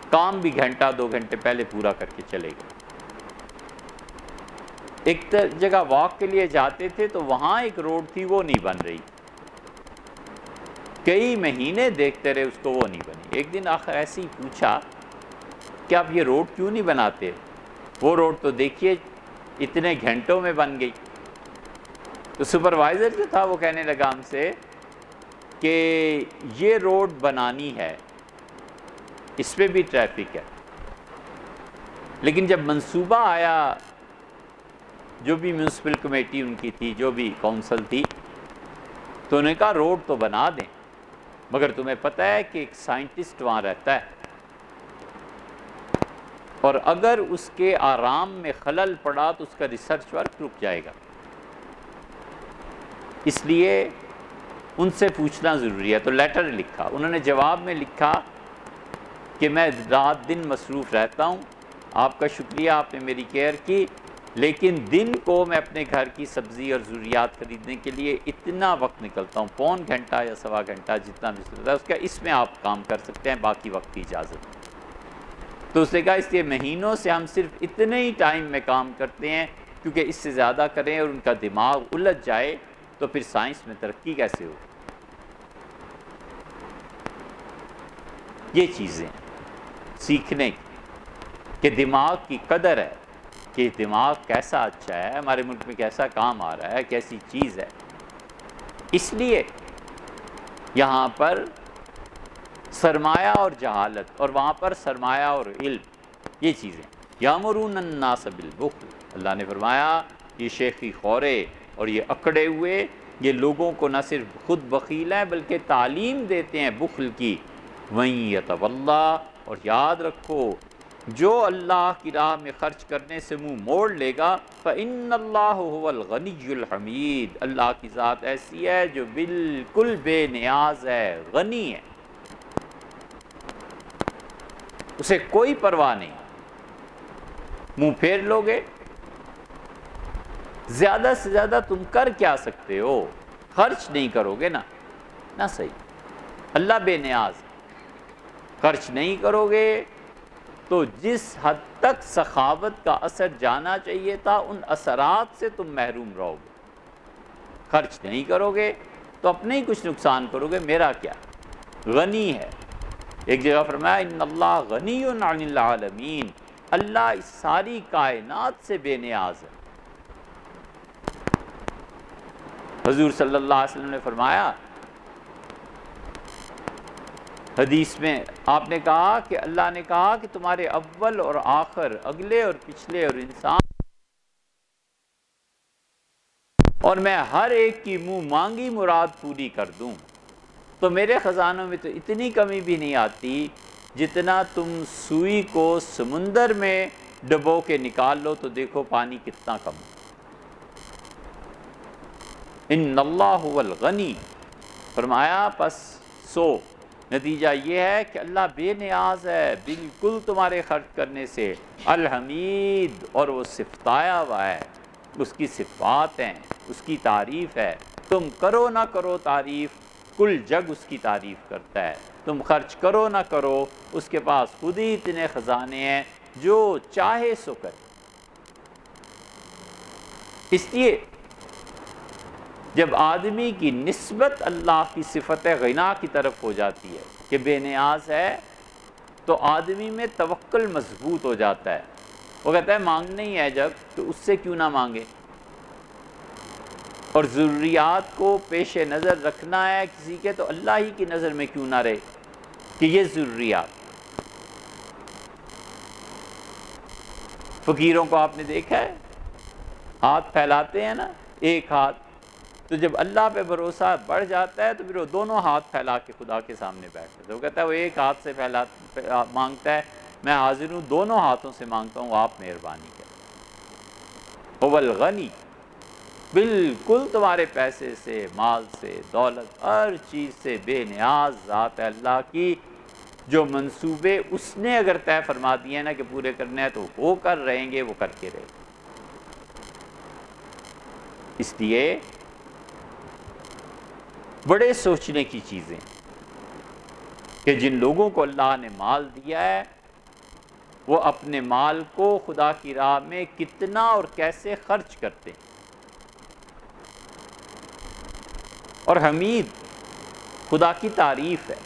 کام بھی 1-2 گھنٹے پہلے پورا کر کے چلے گئے. ایک جگہ واک کے لیے جاتے تھے تو وہاں ایک روڈ تھی، وہ نہیں بن رہی. کئی مہینے دیکھتے رہے اس کو، وہ نہیں بنی. ایک دن آخر ایسے ہی پوچھا کہ آپ یہ روڈ کیوں نہیں بناتے؟ وہ روڈ تو دیکھیے اتنے گھنٹوں میں بن گئی. تو سپروائزر جو تھا وہ کہنے لگا ہم سے کہ یہ روڈ بنانی ہے، اس پہ بھی ٹریفک ہے، لیکن جب منصوبہ آیا، جو بھی میونسپل کمیٹی ان کی تھی، جو بھی کونسل تھی، تو انہوں نے کہا روڈ تو بنا دیں، مگر تمہیں پتہ ہے کہ ایک سائنٹسٹ وہاں رہتا ہے، اور اگر اس کے آرام میں خلل پڑا تو اس کا ریسرچ ورک رک جائے گا. اس لیے ان سے پوچھنا ضروری ہے. تو لیٹر لکھا، انہوں نے جواب میں لکھا کہ میں رات دن مصروف رہتا ہوں، آپ کا شکریہ، آپ نے میری کیئر کی، لیکن دن کو میں اپنے گھر کی سبزی اور ضروریات خریدنے کے لیے اتنا وقت نکلتا ہوں، 1.25 گھنٹہ یا 1.25 گھنٹہ جتنا بھی چلتا ہے، اس کا اس میں آپ کام کر سکتے ہیں، باقی وقت کی اجازت. تو اس نے کہا اس لیے مہینوں سے ہم صرف اتنے ہی ٹائم میں کام کرتے ہیں، کیونکہ اس سے زیادہ کریں اور ان کا دماغ الجھ جائے تو پھر سائنس میں ترقی کیسے ہو. یہ چیزیں سیکھنے کہ دماغ کی قدر ہے، کہ دماغ کیسا اچھا ہے، ہمارے ملک میں کیسا کام آ رہا ہے، کیسی چیز ہے. اس لیے یہاں پر سرمایہ اور جہالت، اور وہاں پر سرمایہ اور علم، یہ چیزیں یامرون الناس بالبخل، اللہ نے فرمایا یہ شیخی خورے اور یہ اکڑے ہوئے یہ لوگوں کو نہ صرف خود بخیل ہیں بلکہ تعلیم دیتے ہیں بخل کی۔ وَإِن يَتَوَلَّى، اور یاد رکھو جو اللہ کی راہ میں خرچ کرنے سے منہ موڑ لے گا فَإِنَّ اللَّهُ هُوَ الْغَنِيُّ الْحَمِيدُ، اللہ کی ذات ایسی ہے جو بالکل بے نیاز ہے، غنی ہے، اسے کوئی پرواہ نہیں۔ منہ پھیر لو گے، زیادہ سے زیادہ تم کر کیا سکتے ہو؟ خرچ نہیں کرو گے نہ صحیح، اللہ بے نیاز، خرچ نہیں کرو گے تو جس حد تک سخاوت کا اثر جانا چاہیے تھا ان اثرات سے تم محروم رہو گے۔ خرچ نہیں کرو گے تو اپنے ہی کچھ نقصان کرو گے، میرا کیا، غنی ہے۔ ایک جگہ فرمایا ان اللہ غنی عن العالمین، اللہ اس ساری کائنات سے بے نیاز ہے۔ حضور صلی اللہ علیہ وسلم نے فرمایا حدیث میں، آپ نے کہا کہ اللہ نے کہا کہ تمہارے اول اور آخر، اگلے اور پچھلے اور انسان، اور میں ہر ایک کی منہ مانگی مراد پوری کر دوں، تو میرے خزانوں میں تو اتنی کمی بھی نہیں آتی جتنا تم سوئی کو سمندر میں ڈبو کے نکال لو تو دیکھو پانی کتنا کم۔ ان اللہ هو الغنی، فرمایا پس سو نتیجہ یہ ہے کہ اللہ بے نیاز ہے بالکل تمہارے خرچ کرنے سے، الحمید، اور وہ صفتایا ہوا ہے، اس کی صفات ہیں، اس کی تعریف ہے، تم کرو نہ کرو تعریف، کل جگ اس کی تعریف کرتا ہے، تم خرچ کرو نہ کرو اس کے پاس خود ہی اتنے خزانے ہیں جو چاہے سو کرے۔ اس لیے جب آدمی کی نسبت اللہ کی صفت غنا کی طرف ہو جاتی ہے کہ بے نیاز ہے تو آدمی میں توکل مضبوط ہو جاتا ہے، وہ کہتا ہے مانگنا ہی ہے جب تو اس سے کیوں نہ مانگے، اور ضروریات کو پیش نظر رکھنا ہے کسی کے تو اللہ ہی کی نظر میں کیوں نہ رہے کہ یہ ضروریات۔ فقیروں کو آپ نے دیکھا ہے ہاتھ پھیلاتے ہیں نا، ایک ہاتھ، تو جب اللہ پہ بھروسہ بڑھ جاتا ہے تو پھر وہ دونوں ہاتھ پھیلا کے خدا کے سامنے بیٹھتا ہے، تو وہ کہتا ہے وہ ایک ہاتھ سے مانگتا ہے، میں حاضر ہوں دونوں ہاتھوں سے مانگتا ہوں، آپ مہربانی کریں۔ هو الغنی، بالکل تمہارے پیسے سے، مال سے، دولت، ہر چیز سے بے نیاز ذات ہے اللہ کی، جو منصوبے اس نے اگر طے فرما دیے نا کہ پورے کرنے ہیں تو وہ کر رہیں گے، وہ کر کے رہے گے۔ اس لیے بڑے سوچنے کی چیزیں کہ جن لوگوں کو اللہ نے مال دیا ہے وہ اپنے مال کو خدا کی راہ میں کتنا اور کیسے خرچ کرتے ہیں، اور حمید خدا کی تعریف ہے،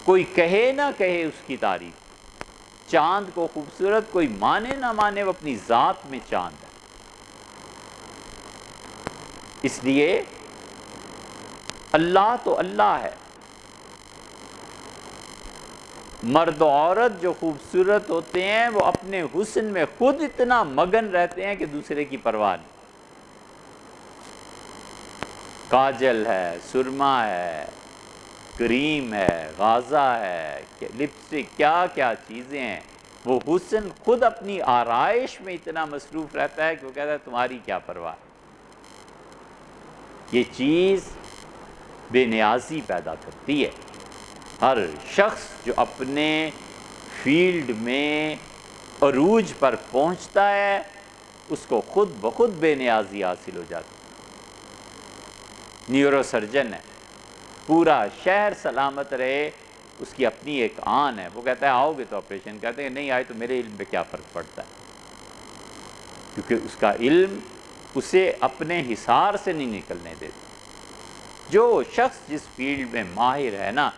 کوئی کہے نہ کہے اس کی تعریف، چاند کو خوبصورت کوئی مانے نہ مانے وہ اپنی ذات میں چاند ہے۔ اس لیے اللہ تو اللہ ہے، مرد و عورت جو خوبصورت ہوتے ہیں وہ اپنے حسن میں خود اتنا مگن رہتے ہیں کہ دوسرے کی پرواہ نہیں۔ کاجل ہے، سرما ہے، کریم ہے، غازہ ہے، لپسٹک، کیا کیا چیزیں ہیں، وہ حسن خود اپنی آرائش میں اتنا مصروف رہتا ہے کہ وہ کہتا ہے تمہاری کیا پرواہ ہے۔ یہ چیز بے نیازی پیدا کرتی ہے۔ ہر شخص جو اپنے فیلڈ میں عروج پر پہنچتا ہے اس کو خود بخود بے نیازی حاصل ہو جاتی ہے۔ نیورو سرجن ہے، پورا شہر سلامت رہے، اس کی اپنی ایک آن ہے، وہ کہتا ہے آؤ گے تو آپریشن، کہتے ہیں نہیں آئے تو میرے علم پہ کیا فرق پڑتا ہے، کیونکہ اس کا علم اسے اپنے حصار سے نہیں نکلنے دیتا۔ جو شخص جس فیلڈ میں ماہر ہے نا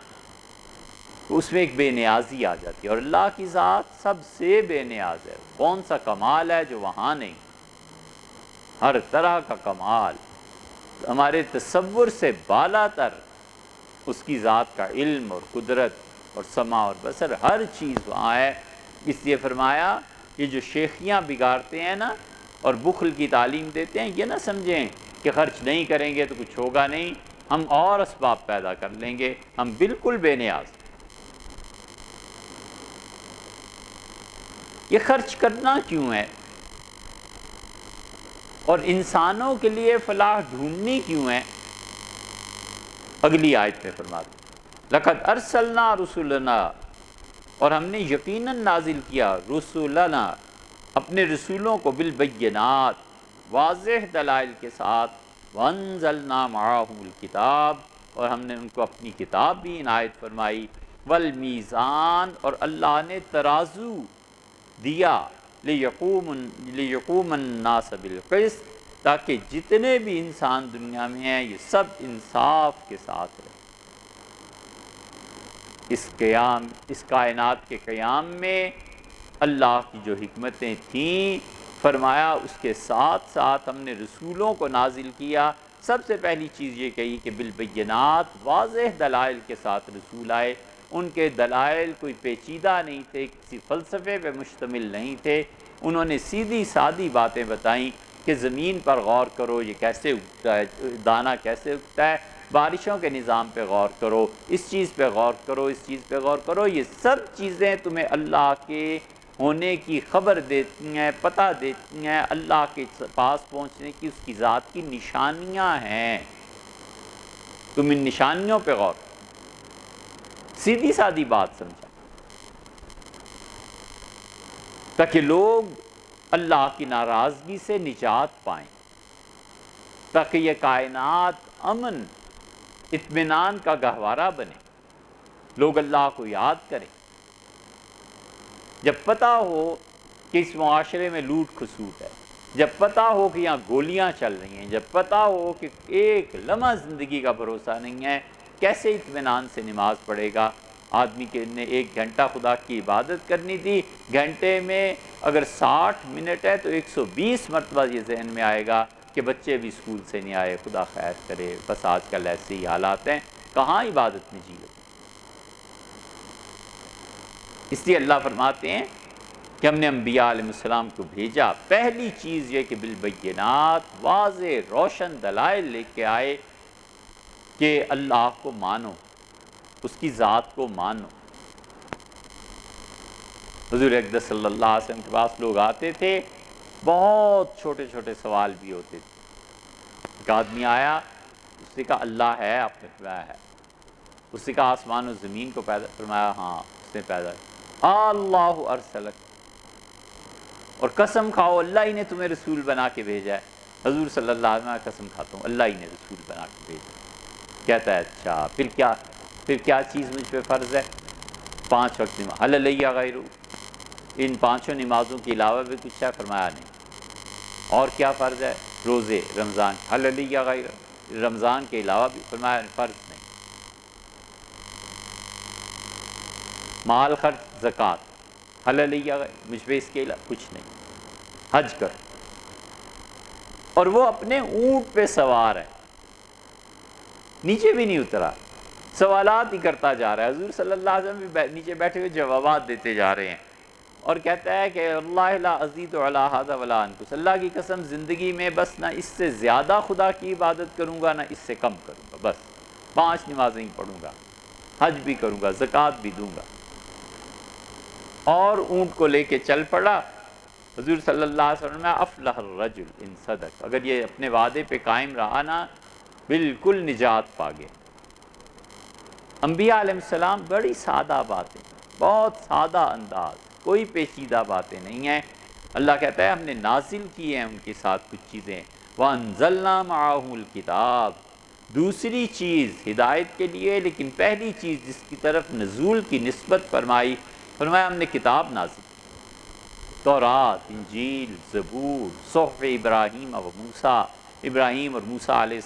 اس میں ایک بے نیازی آ جاتی ہے، اور اللہ کی ذات سب سے بے نیاز ہے، کون سا کمال ہے جو وہاں نہیں۔ ہر طرح کا کمال، ہمارے تصور سے بالا تر اس کی ذات کا علم اور قدرت اور سمع اور بصر، ہر چیز وہاں ہے۔ اس لیے فرمایا یہ جو شیخیاں بگاڑتے ہیں نا اور بخل کی تعلیم دیتے ہیں، یہ نہ سمجھیں کہ خرچ نہیں کریں گے تو کچھ ہوگا نہیں، ہم اور اسباب پیدا کر لیں گے، ہم بالکل بے نیاز۔ یہ خرچ کرنا کیوں ہے اور انسانوں کے لیے فلاح ڈھونڈنی کیوں ہے؟ اگلی آیت میں فرماتے لَقَدْ أَرْسَلْنَا رُسُلَنَا، اور ہم نے یقیناً نازل کیا رسولنا، اپنے رسولوں کو بالبینات، واضح دلائل کے ساتھ، وَأَنزَلْنَا مَعَهُمُ الْكِتَابَ، اور ہم نے ان کو اپنی کتاب بھی عنایت فرمائی، والمیزان، اور اللہ نے ترازو دیا، لِيَقُومَ النَّاسَ بِالْقِسْطِ، تاکہ جتنے بھی انسان دنیا میں ہیں یہ سب انصاف کے ساتھ رہیں۔ اس کائنات کے قیام میں اللہ کی جو حکمتیں تھیں، فرمایا اس کے ساتھ ساتھ ہم نے رسولوں کو نازل کیا۔ سب سے پہلی چیز یہ کہی کہ بالبینات، واضح دلائل کے ساتھ رسول آئے، ان کے دلائل کوئی پیچیدہ نہیں تھے، کسی فلسفے پہ مشتمل نہیں تھے، انہوں نے سیدھی سادی باتیں بتائیں کہ زمین پر غور کرو یہ کیسے اگتا ہے، دانہ کیسے اگتا ہے، بارشوں کے نظام پہ غور کرو، اس چیز پہ غور کرو، اس چیز پہ غور کرو، یہ سب چیزیں تمہیں اللہ کے ہونے کی خبر دیتی ہیں، پتہ دیتی ہیں، اللہ کے پاس پہنچنے کی اس کی ذات کی نشانیاں ہیں، تم ان نشانیوں پہ غور کرو۔ سیدھی سادی بات سمجھا تاکہ لوگ اللہ کی ناراضگی سے نجات پائیں، تاکہ یہ کائنات امن اطمینان کا گہوارہ بنے، لوگ اللہ کو یاد کریں۔ جب پتہ ہو کہ اس معاشرے میں لوٹ کھسوٹ ہے، جب پتہ ہو کہ یہاں گولیاں چل رہی ہیں، جب پتہ ہو کہ ایک لمحہ زندگی کا بھروسہ نہیں ہے، کیسے اطمینان سے نماز پڑھے گا؟ آدمی کے نے 1 گھنٹہ خدا کی عبادت کرنی تھی، گھنٹے میں اگر 60 منٹ ہے تو 120 مرتبہ یہ ذہن میں آئے گا کہ بچے بھی اسکول سے نہیں آئے، خدا خیر کرے، بس آج کل ایسے ہی حالات ہیں، کہاں عبادت میں جی لگے؟ اس لیے اللہ فرماتے ہیں کہ ہم نے انبیاء علیہ السلام کو بھیجا، پہلی چیز یہ کہ بالبینات، واضح روشن دلائل لے کے آئے کہ اللہ کو مانو، اس کی ذات کو مانو۔ حضور اقدس صلی اللہ علیہ وسلم کے پاس لوگ آتے تھے، بہت چھوٹے چھوٹے سوال بھی ہوتے تھے۔ ایک آدمی آیا، اس نے کہا اللہ ہے؟ آپ نے فرمایا ہے۔ اس نے کہا آسمان و زمین کو پیدا؟ فرمایا ہاں اس نے پیدا کیا۔ اللہ ارسلک، اور قسم کھاؤ اللہ ہی نے تمہیں رسول بنا کے بھیجا ہے۔ حضور صلی اللہ علیہ وسلم قسم کھاتا ہوں اللہ ہی نے رسول بنا کے بھیجا۔ کہتا ہے اچھا پھر کیا چیز مجھ پہ فرض ہے؟ 5 وقت نماز، حل علیہ غیرہ، ان 5 نمازوں کے علاوہ بھی کچھ ہے؟ فرمایا نہیں۔ اور کیا فرض ہے؟ روزے رمضان، حل علیہ غیرہ، رمضان کے علاوہ بھی؟ فرمایا فرض نہیں۔ مال خرچ زکوٰۃ، حل علیہ غیرہ، مجھ پہ اس کے علاوہ کچھ نہیں۔ حج کر، اور وہ اپنے اونٹ پہ سوار ہے، نیچے بھی نہیں اترا، سوالات ہی کرتا جا رہا ہے۔ حضور صلی اللہ علیہ وسلم بھی نیچے بیٹھے ہوئے جوابات دیتے جا رہے ہیں، اور کہتا ہے کہ اللہ لا ازید علی ھذا ولا انقص، اللہ کی قسم زندگی میں بس نہ اس سے زیادہ خدا کی عبادت کروں گا نہ اس سے کم کروں گا، بس 5 نمازیں ہی پڑھوں گا، حج بھی کروں گا، زکوٰۃ بھی دوں گا۔ اور اونٹ کو لے کے چل پڑا۔ حضور صلی اللہ علیہ وسلم افلح الرجل ان صدق، اگر یہ اپنے وعدے پہ قائم رہا نا بالکل نجات پا گئے۔ انبیاء علیہ السلام بڑی سادہ باتیں، بہت سادہ انداز، کوئی پیچیدہ باتیں نہیں ہیں۔ اللہ کہتا ہے ہم نے نازل کی ہیں ان کے ساتھ کچھ چیزیں، وَأَنزَلْنَا مَعَهُمُ الْكِتَابَ، دوسری چیز ہدایت کے لیے، لیکن پہلی چیز جس کی طرف نزول کی نسبت فرمائی، فرمایا ہم نے کتاب نازل کی، تورات، انجیل، زبور، صحف ابراہیم و موسیٰ، ابراہیم اور موسیٰ علیہ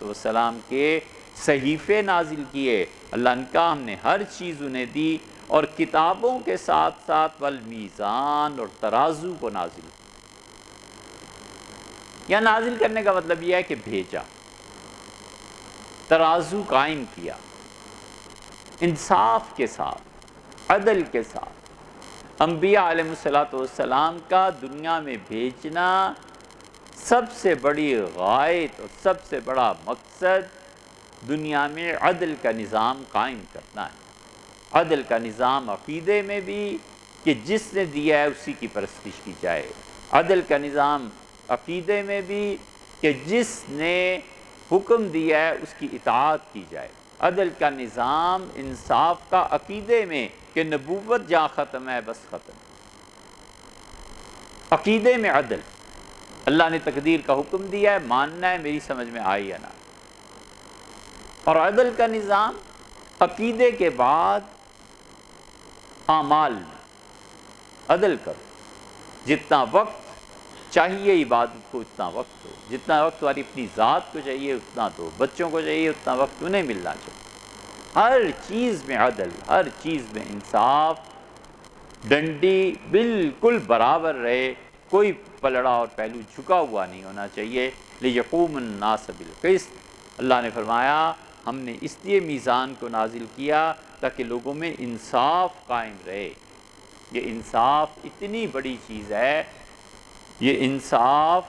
السلام کے صحیفے نازل کیے۔ اللہ نے کہا ہم نے ہر چیز انہیں دی، اور کتابوں کے ساتھ ساتھ والمیزان، اور ترازو کو نازل کیا۔ یا نازل کرنے کا مطلب یہ ہے کہ بھیجا، ترازو قائم کیا، انصاف کے ساتھ، عدل کے ساتھ۔ انبیاء علیہ الصلوۃ والسلام کا دنیا میں بھیجنا سب سے بڑی غایت اور سب سے بڑا مقصد دنیا میں عدل کا نظام قائم کرنا ہے۔ عدل کا نظام عقیدے میں بھی کہ جس نے دیا ہے اسی کی پرستش کی جائے، عدل کا نظام عقیدے میں بھی کہ جس نے حکم دیا ہے اس کی اطاعت کی جائے، عدل کا نظام انصاف کا عقیدے میں کہ نبوت جہاں ختم ہے بس ختم، عقیدے میں عدل، اللہ نے تقدیر کا حکم دیا ہے، ماننا ہے، میری سمجھ میں آئی یا نہ۔ اور عدل کا نظام عقیدے کے بعد اعمال میں عدل کرو، جتنا وقت چاہیے عبادت کو اتنا وقت دو، جتنا وقت تمہاری اپنی ذات کو چاہیے اتنا دو، بچوں کو چاہیے اتنا وقت انہیں ملنا چاہیے۔ ہر چیز میں عدل، ہر چیز میں انصاف، ڈنڈی بالکل برابر رہے، کوئی پلڑا اور پہلو جھکا ہوا نہیں ہونا چاہیے۔ لِيَقُومَ النَّاسَ بِالْقِسْطِ، اللہ نے فرمایا ہم نے اس لیے میزان کو نازل کیا تاکہ لوگوں میں انصاف قائم رہے۔ یہ انصاف اتنی بڑی چیز ہے، یہ انصاف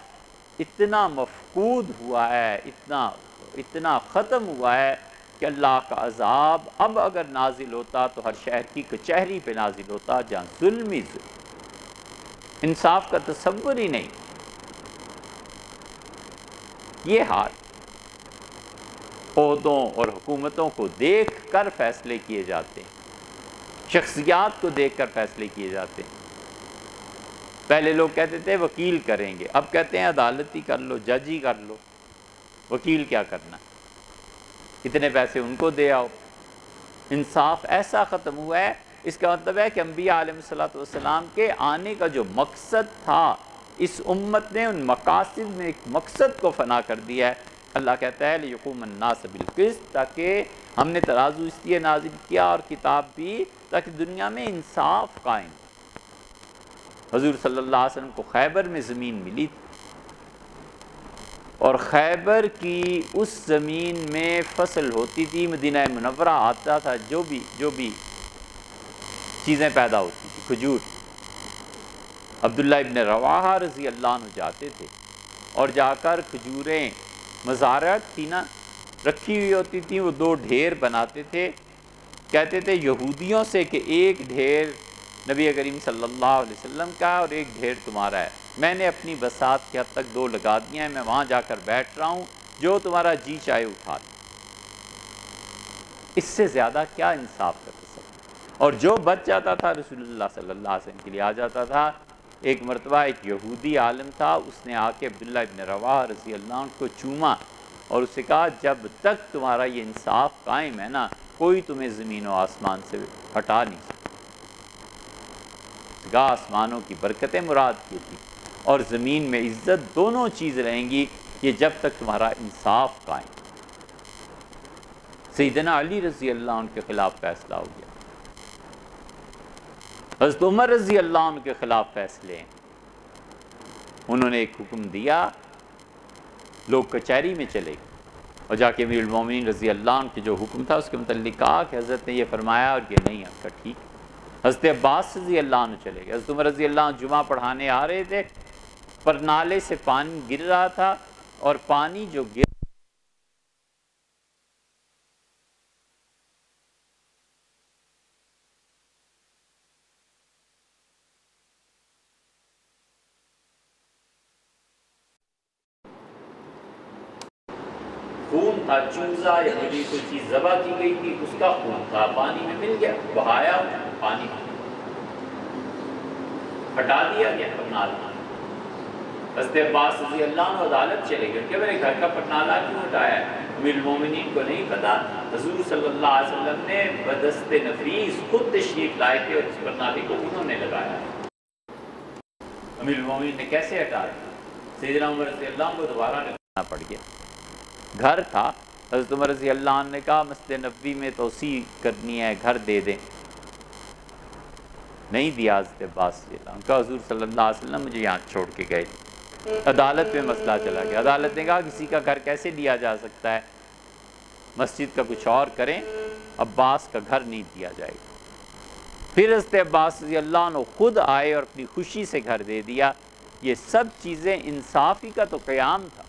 اتنا مفقود ہوا ہے، اتنا ختم ہوا ہے کہ اللہ کا عذاب اب اگر نازل ہوتا تو ہر شہر کی کچہری پہ نازل ہوتا جہاں ظلم ہی ظلم، انصاف کا تصور ہی نہیں۔ یہ حال عہدوں اور حکومتوں کو دیکھ کر فیصلے کیے جاتے ہیں، شخصیات کو دیکھ کر فیصلے کیے جاتے ہیں۔ پہلے لوگ کہتے تھے وکیل کریں گے، اب کہتے ہیں عدالت ہی کر لو، جج ہی کر لو، وکیل کیا کرنا، اتنے پیسے ان کو دے آؤ۔ انصاف ایسا ختم ہوا ہے، اس کا مطلب ہے کہ انبیاء علیہ الصلوۃ والسلام کے آنے کا جو مقصد تھا، اس امت نے ان مقاصد میں ایک مقصد کو فنا کر دیا ہے۔ اللہ کہتا ہے لِيَقُومَ النَّاسَ بِالْقِسْطِ، تاکہ ہم نے ترازو اس لیے نازل کیا اور کتاب بھی تاکہ دنیا میں انصاف قائم ہو۔ حضور صلی اللہ علیہ وسلم کو خیبر میں زمین ملی تھی، اور خیبر کی اس زمین میں فصل ہوتی تھی، مدینہ منورہ آتا تھا جو بھی چیزیں پیدا ہوتی تھی، کھجور۔ عبداللہ ابن رواحہ رضی اللہ عنہ جاتے تھے اور جا کر کھجوریں، مزارعت تھی نا، رکھی ہوئی ہوتی تھیں، وہ دو ڈھیر بناتے تھے، کہتے تھے یہودیوں سے کہ ایک ڈھیر نبی کریم صلی اللہ علیہ وسلم کا اور ایک ڈھیر تمہارا ہے، میں نے اپنی بساط کے حد تک دو لگا دیا ہیں، میں وہاں جا کر بیٹھ رہا ہوں، جو تمہارا جی چاہے اٹھا لو۔ اس سے زیادہ کیا انصاف کا تصور؟ اور جو بچ جاتا تھا رسول اللہ صلی اللہ علیہ وسلم کے لیے آ جاتا تھا۔ ایک مرتبہ ایک یہودی عالم تھا، اس نے آ کے عبداللہ ابن رواحہ رضی اللہ عنہ کو چوما اور اسے کہا جب تک تمہارا یہ انصاف قائم ہے نا، کوئی تمہیں زمین و آسمان سے ہٹا نہیں سکتا۔ گاہ آسمانوں کی برکتیں مراد کی تھی اور زمین میں عزت، دونوں چیز رہیں گی یہ جب تک تمہارا انصاف قائم۔ سیدنا علی رضی اللہ عنہ کے خلاف فیصلہ ہو گیا، حضرت عمر رضی اللہ عنہ کے خلاف فیصلے ہیں، انہوں نے ایک حکم دیا، لوگ کچہری میں چلے گئے اور جا کے امیر المومنین رضی اللہ عنہ کے جو حکم تھا اس کے متعلق کہا کہ حضرت نے یہ فرمایا اور یہ نہیں آپ کا ٹھیک۔ حضرت عباس رضی اللہ عنہ چلے گئے، حضرت عمر رضی اللہ عنہ جمعہ پڑھانے آ رہے تھے، پر نالے سے پانی گر رہا تھا اور پانی جو گر خون تھا، چوزا یا کوئی چیز ذبح کی گئی تھی، اس کا خون تھا، پانی میں مل گیا، بہایا، پانی ہٹا دیا گیا پرنالہ۔ حضرت عباس رضی اللہ عنہ عدالت چلے گئے کہ میرے گھر کا پرنالہ کیوں ہٹایا ہے؟ امیر المومنین کو نہیں پتا، حضور صلی اللہ علیہ وسلم نے بدست نفیس خود تشریف لائے تھے اور اس پرنالے کو انہوں نے لگایا۔ امیر المومنین نے کیسے ہٹا دیا؟ سیدنا عمر رضی اللہ عنہ کو دوبارہ لگانا پڑ گیا۔ گھر تھا، حضرت عمر رضی اللہ عنہ نے کہا مسجد نبوی میں توسیع کرنی ہے، گھر دے دیں، نہیں دیا حضرت عباس رضی اللہ عنہ کا، حضور صلی اللہ علیہ وسلم مجھے یہاں چھوڑ کے گئے۔ عدالت میں مسئلہ چلا گیا، عدالت نے کہا کسی کا گھر کیسے لیا جا سکتا ہے، مسجد کا کچھ اور کریں، عباس کا گھر نہیں دیا جائے گا۔ پھر حضرت عباس رضی اللہ عنہ خود آئے اور اپنی خوشی سے گھر دے دیا۔ یہ سب چیزیں انصافی کا تو قیام تھا۔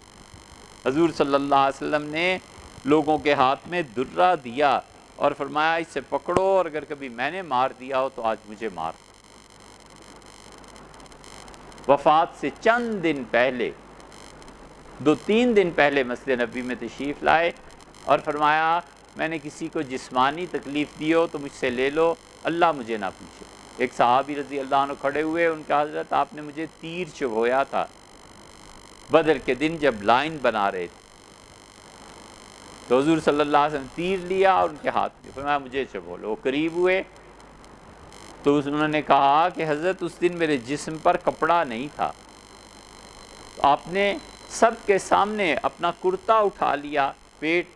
حضور صلی اللہ علیہ وسلم نے لوگوں کے ہاتھ میں درہ دیا اور فرمایا اسے پکڑو، اور اگر کبھی میں نے مار دیا ہو تو آج مجھے مار۔ وفات سے چند دن پہلے، 2-3 دن پہلے مسجد نبی میں تشریف لائے اور فرمایا میں نے کسی کو جسمانی تکلیف دی ہو تو مجھ سے لے لو، اللہ مجھے نہ پوچھے۔ ایک صحابی رضی اللہ عنہ کھڑے ہوئے، ان کا حضرت آپ نے مجھے تیر چبھویا تھا بدر کے دن جب لائن بنا رہے تھے، تو حضور صلی اللہ علیہ وسلم تیر لیا اور ان کے ہاتھ میں فرمایا مجھے چبھو لو۔ وہ قریب ہوئے تو انہوں نے کہا کہ حضرت اس دن میرے جسم پر کپڑا نہیں تھا، تو آپ نے سب کے سامنے اپنا کرتا اٹھا لیا، پیٹ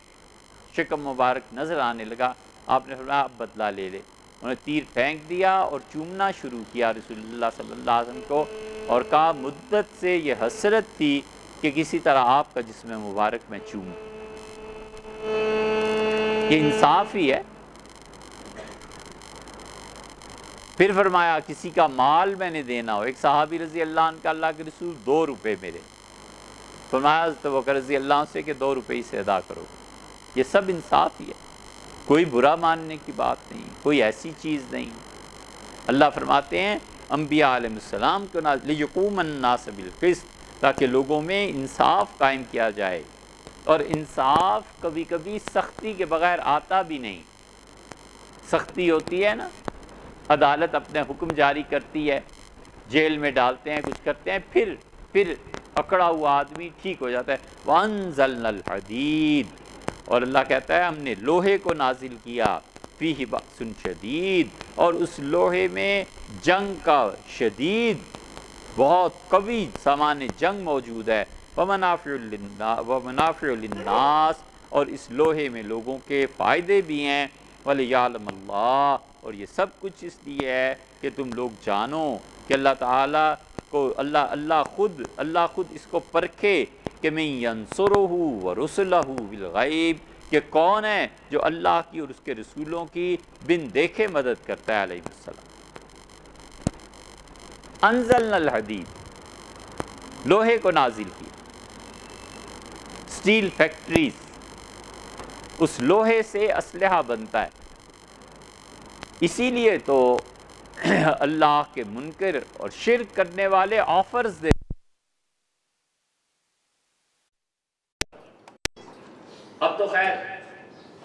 شکم مبارک نظر آنے لگا، آپ نے فرمایا اب بدلہ لے لے۔ انہوں نے تیر پھینک دیا اور چومنا شروع کیا رسول اللہ صلی اللہ علیہ وسلم کو، اور کہا مدت سے یہ حسرت تھی کہ کسی طرح آپ کا جسم مبارک میں چوموں۔ یہ انصاف ہی ہے۔ پھر فرمایا کسی کا مال میں نے دینا ہو، ایک صحابی رضی اللہ عنہ کا اللہ کے رسول 2 روپے میرے، فرمایا حضرت ابوبکر رضی اللہ عنہ سے کہ 2 روپے ہی سے ادا کرو۔ یہ سب انصاف ہی ہے، کوئی برا ماننے کی بات نہیں، کوئی ایسی چیز نہیں۔ اللہ فرماتے ہیں انبیاء علیہ السلام کو لِيَقُومَ النَّاسَ بِالْقِسْطِ، تاکہ لوگوں میں انصاف قائم کیا جائے، اور انصاف کبھی کبھی سختی کے بغیر آتا بھی نہیں۔ سختی ہوتی ہے نا، عدالت اپنے حکم جاری کرتی ہے، جیل میں ڈالتے ہیں، کچھ کرتے ہیں، پھر اکڑا ہوا آدمی ٹھیک ہو جاتا ہے۔ وَأَنزَلْنَا الْحَدِيدَ، اور اللہ کہتا ہے ہم نے لوہے کو نازل کیا، فِيهِ بَأْسٌ شَدِيدٌ، اور اس لوہے میں جنگ کا شدید بہت قوی سامان جنگ موجود ہے۔ وَمَنَافِعُ لِلنَّاسِ، اور اس لوہے میں لوگوں کے فائدے بھی ہیں۔ وَلِيَعْلَمَ اللَّهُ، اور یہ سب کچھ اس لیے ہے کہ تم لوگ جانو کہ اللہ تعالیٰ کو اللہ خود اس کو پرکھے کہ مَن يَنصُرُهُ وَرُسُلَهُ بِالْغَيْبِ، کہ کون ہے جو اللہ کی اور اس کے رسولوں کی بن دیکھے مدد کرتا ہے علیہ السلام۔ انزلنا الحدید، لوہے کو نازل کیا، سٹیل فیکٹریز، اس لوہے سے اسلحہ بنتا ہے۔ اسی لیے تو اللہ کے منکر اور شرک کرنے والے آفرز دے۔ اب تو خیر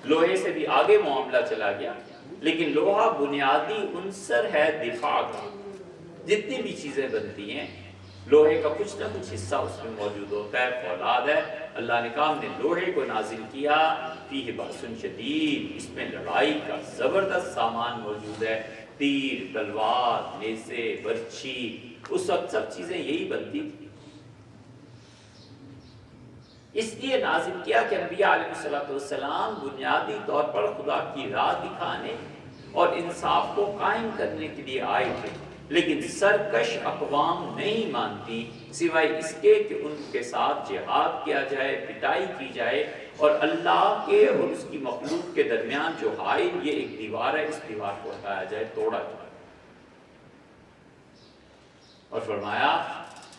لوہے سے بھی آگے معاملہ چلا گیا، لیکن لوہا بنیادی عنصر ہے دفاع کا۔ جتنی بھی چیزیں بنتی ہیں لوہے کا کچھ نہ کچھ حصہ اس میں موجود ہوتا ہے، فولاد ہے۔ اللہ نے کہا ہم نے لوہے کو نازل کیا، فیہ بأس شدید، اس میں لڑائی کا زبردست سامان موجود ہے، تیر، تلوار، نیزے، برچھی، اس وقت سب چیزیں یہی بنتی تھی۔ اس لیے نازل کیا کہ انبیاء علیہ السلام بنیادی طور پر خدا کی راہ دکھانے اور انصاف کو قائم کرنے کے لیے آئے تھے، لیکن سرکش اقوام نہیں مانتی سوائے اس کے کہ ان کے ساتھ جہاد کیا جائے، پٹائی کی جائے، اور اللہ کے اور اس کی مخلوق کے درمیان جو حائل یہ ایک دیوار ہے، اس دیوار کو ہٹایا جائے، توڑا جائے۔ اور فرمایا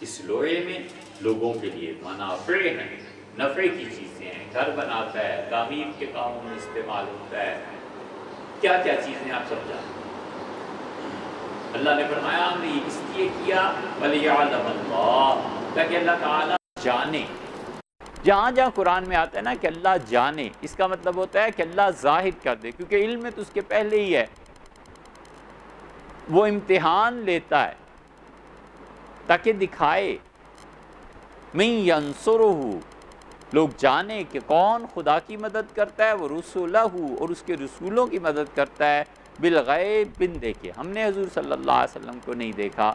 اس لوہے میں لوگوں کے لیے منافع ہیں، نفع کی چیزیں ہیں، گھر بناتا ہے، تعمیر کے کاموں میں استعمال ہوتا ہے، کیا کیا چیزیں آپ سب جانتے ہیں۔ اللہ نے فرمایا ہم نے اس لیے کیا وَلِيَعْلَمَ اللَّهُ، تاکہ اللہ تعالیٰ جانے۔ جہاں جہاں قرآن میں آتا ہے نا کہ اللہ جانے، اس کا مطلب ہوتا ہے کہ اللہ ظاہر کر دے، کیونکہ علم میں تو اس کے پہلے ہی ہے، وہ امتحان لیتا ہے تاکہ دکھائے۔ مَن يَنصُرُهُ، لوگ جانیں کہ کون خدا کی مدد کرتا ہے، وہ رسولہ، اور اس کے رسولوں کی مدد کرتا ہے، بالغیب، بن دیکھے۔ ہم نے حضور صلی اللہ علیہ وسلم کو نہیں دیکھا،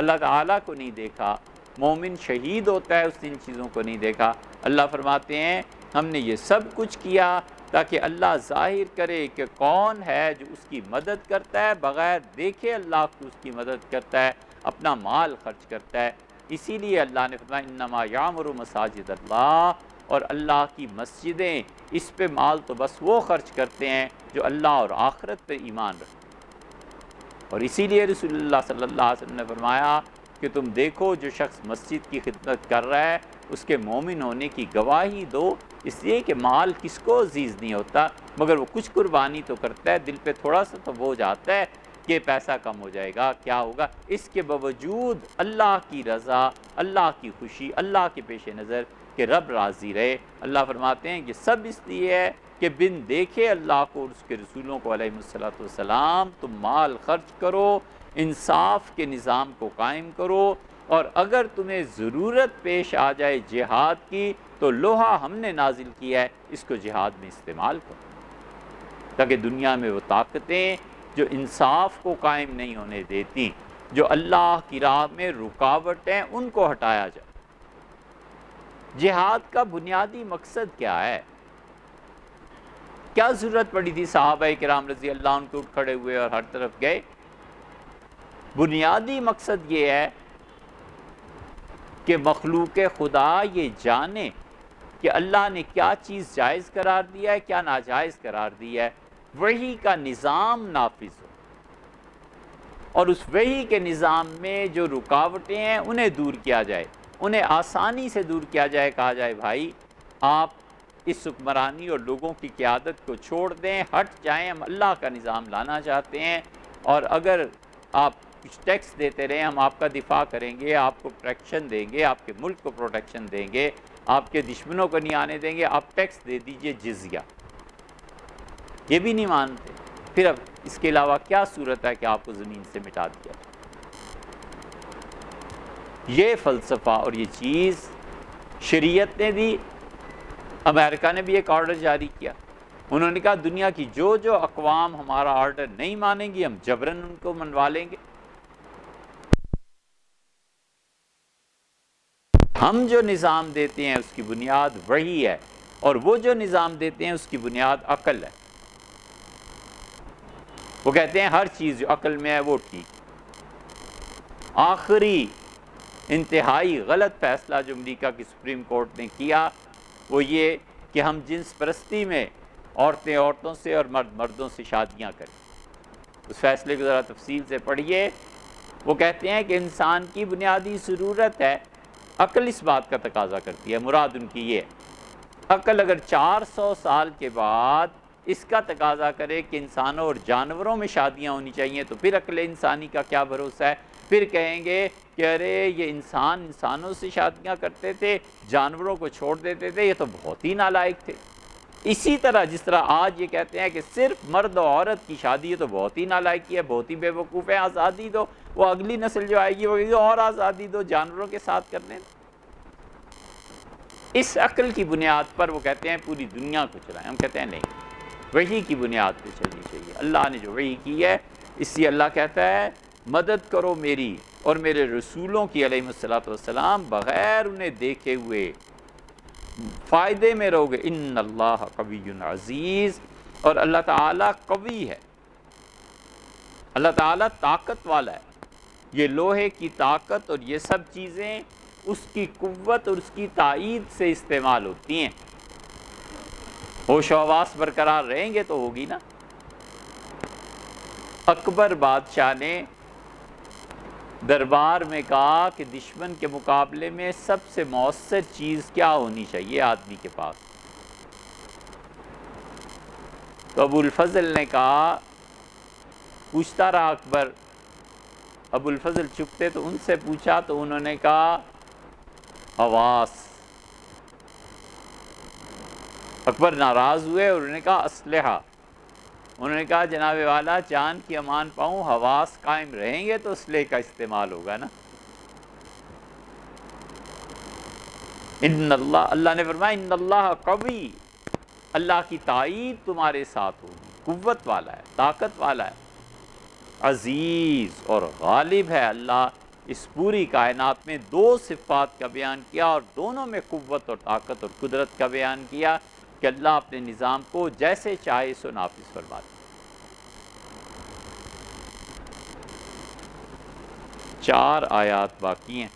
اللہ تعالیٰ کو نہیں دیکھا، مومن شہید ہوتا ہے اس ان چیزوں کو نہیں دیکھا۔ اللہ فرماتے ہیں ہم نے یہ سب کچھ کیا تاکہ اللہ ظاہر کرے کہ کون ہے جو اس کی مدد کرتا ہے، بغیر دیکھے اللہ کو اس کی مدد کرتا ہے، اپنا مال خرچ کرتا ہے۔ اسی لیے اللہ نے فرمایا انما یعمر مساجد اللہ، اور اللہ کی مسجدیں، اس پہ مال تو بس وہ خرچ کرتے ہیں جو اللہ اور آخرت پہ ایمان رکھتے ہیں۔ اور اسی لیے رسول اللہ صلی اللہ علیہ وسلم نے فرمایا کہ تم دیکھو جو شخص مسجد کی خدمت کر رہا ہے اس کے مومن ہونے کی گواہی دو، اس لیے کہ مال کس کو عزیز نہیں ہوتا، مگر وہ کچھ قربانی تو کرتا ہے، دل پہ تھوڑا سا تو بوجھ آتا ہے کہ پیسہ کم ہو جائے گا، کیا ہوگا، اس کے باوجود اللہ کی رضا، اللہ کی خوشی، اللہ کے پیش نظر کہ رب راضی رہے۔ اللہ فرماتے ہیں کہ سب اس لیے ہے کہ بن دیکھے اللہ کو اور اس کے رسولوں کو علیہ الصلوۃ والسلام تم مال خرچ کرو، انصاف کے نظام کو قائم کرو، اور اگر تمہیں ضرورت پیش آ جائے جہاد کی تو لوہا ہم نے نازل کیا ہے، اس کو جہاد میں استعمال کرو، تاکہ دنیا میں وہ طاقتیں جو انصاف کو قائم نہیں ہونے دیتی، جو اللہ کی راہ میں رکاوٹ ہیں، ان کو ہٹایا جائے۔ جہاد کا بنیادی مقصد کیا ہے؟ کیا ضرورت پڑی تھی صحابہ کرام رضی اللہ عنہ کو اٹھ کھڑے ہوئے اور ہر طرف گئے؟ بنیادی مقصد یہ ہے کہ مخلوق خدا یہ جانے کہ اللہ نے کیا چیز جائز قرار دیا ہے، کیا ناجائز قرار دیا ہے، وحی کا نظام نافذ ہو، اور اس وحی کے نظام میں جو رکاوٹیں ہیں انہیں دور کیا جائے، انہیں آسانی سے دور کیا جائے، کہا جائے بھائی آپ اس حکمرانی اور لوگوں کی قیادت کو چھوڑ دیں، ہٹ جائیں، ہم اللہ کا نظام لانا چاہتے ہیں، اور اگر آپ کچھ ٹیکس دیتے رہیں ہم آپ کا دفاع کریں گے، آپ کو پروٹیکشن دیں گے، آپ کے ملک کو پروٹیکشن دیں گے، آپ کے دشمنوں کو نہیں آنے دیں گے، آپ ٹیکس دے دیجئے جزیہ۔ یہ بھی نہیں مانتے، پھر اب اس کے علاوہ کیا صورت ہے کہ آپ کو زمین سے مٹا دیا؟ یہ فلسفہ اور یہ چیز شریعت نے دی، امریکہ نے بھی ایک آرڈر جاری کیا، انہوں نے کہا دنیا کی جو جو اقوام ہمارا آرڈر نہیں مانیں گی ہم جبراً ان کو منوا لیں گے۔ ہم جو نظام دیتے ہیں اس کی بنیاد وحی ہے، اور وہ جو نظام دیتے ہیں اس کی بنیاد عقل ہے۔ وہ کہتے ہیں ہر چیز جو عقل میں ہے وہ ٹھیک۔ آخری انتہائی غلط فیصلہ جو امریکہ کی سپریم کورٹ نے کیا وہ یہ کہ ہم جنس پرستی میں عورتیں عورتوں سے اور مرد مردوں سے شادیاں کریں۔ اس فیصلے کو ذرا تفصیل سے پڑھیے۔ وہ کہتے ہیں کہ انسان کی بنیادی ضرورت ہے، عقل اس بات کا تقاضا کرتی ہے، مراد ان کی یہ ہے، عقل اگر 400 سال کے بعد اس کا تقاضا کرے کہ انسانوں اور جانوروں میں شادیاں ہونی چاہیے تو پھر عقل انسانی کا کیا بھروسہ ہے؟ پھر کہیں گے کہ ارے یہ انسانوں سے شادیاں کرتے تھے، جانوروں کو چھوڑ دیتے تھے، یہ تو بہت ہی نالائق تھے۔ اسی طرح جس طرح آج یہ کہتے ہیں کہ صرف مرد و عورت کی شادی ہے تو بہت ہی نالائقی ہے، بہت ہی بے وقوف ہے، آزادی دو، وہ اگلی نسل جو آئے گی وہ کہے گی اور آزادی دو، جانوروں کے ساتھ کرنے دو۔ اس عقل کی بنیاد پر وہ کہتے ہیں پوری دنیا کو چلائیں، ہم کہتے ہیں نہیں، وحی کی بنیاد پہ چلنی چاہیے۔ اللہ نے جو وحی کی ہے، اس لیے اللہ کہتا ہے مدد کرو میری اور میرے رسولوں کی علیہ الصلوۃ والسلام، بغیر انہیں دیکھے ہوئے فائدے میں رہو گے۔ ان اللہ قوی عزیز، اور اللہ تعالیٰ قوی ہے، اللہ تعالیٰ طاقت والا ہے۔ یہ لوہے کی طاقت اور یہ سب چیزیں اس کی قوت اور اس کی تائید سے استعمال ہوتی ہیں۔ ہوش و حواس برقرار رہیں گے تو ہوگی نا۔ اکبر بادشاہ نے دربار میں کہا کہ دشمن کے مقابلے میں سب سے مؤثر چیز کیا ہونی چاہیے آدمی کے پاس؟ تو ابو الفضل نے کہا، پوچھتا رہا اکبر، ابو الفضل چپتے تو ان سے پوچھا تو انہوں نے کہا حواس۔ اکبر ناراض ہوئے اور انہوں نے کہا اسلحہ۔ انہوں نے کہا جناب والا جان کی امان پاؤں، حواس قائم رہیں گے تو اسلحے کا استعمال ہوگا نا۔ ان اللہ نے فرمایا ان اللہ قوی، اللہ کی تائید تمہارے ساتھ ہوگی، قوت والا ہے، طاقت والا ہے، عزیز اور غالب ہے۔ اللہ اس پوری کائنات میں دو صفات کا بیان کیا اور دونوں میں قوت اور طاقت اور قدرت کا بیان کیا کہ اللہ اپنے نظام کو جیسے چاہے سو نافذ فرماتے۔ 4 آیات باقی ہیں۔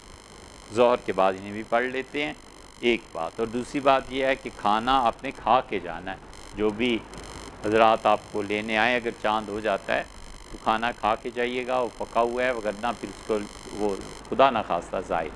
ظہر کے بعد انہیں بھی پڑھ لیتے ہیں، ایک بات۔ اور دوسری بات یہ ہے کہ کھانا آپ نے کھا کے جانا ہے، جو بھی حضرات آپ کو لینے آئیں اگر چاند ہو جاتا ہے تو کھانا کھا کے جائیے گا، وہ پکا ہوا ہے، وگرنہ پھر اس کو وہ خدا نخواستہ ضائع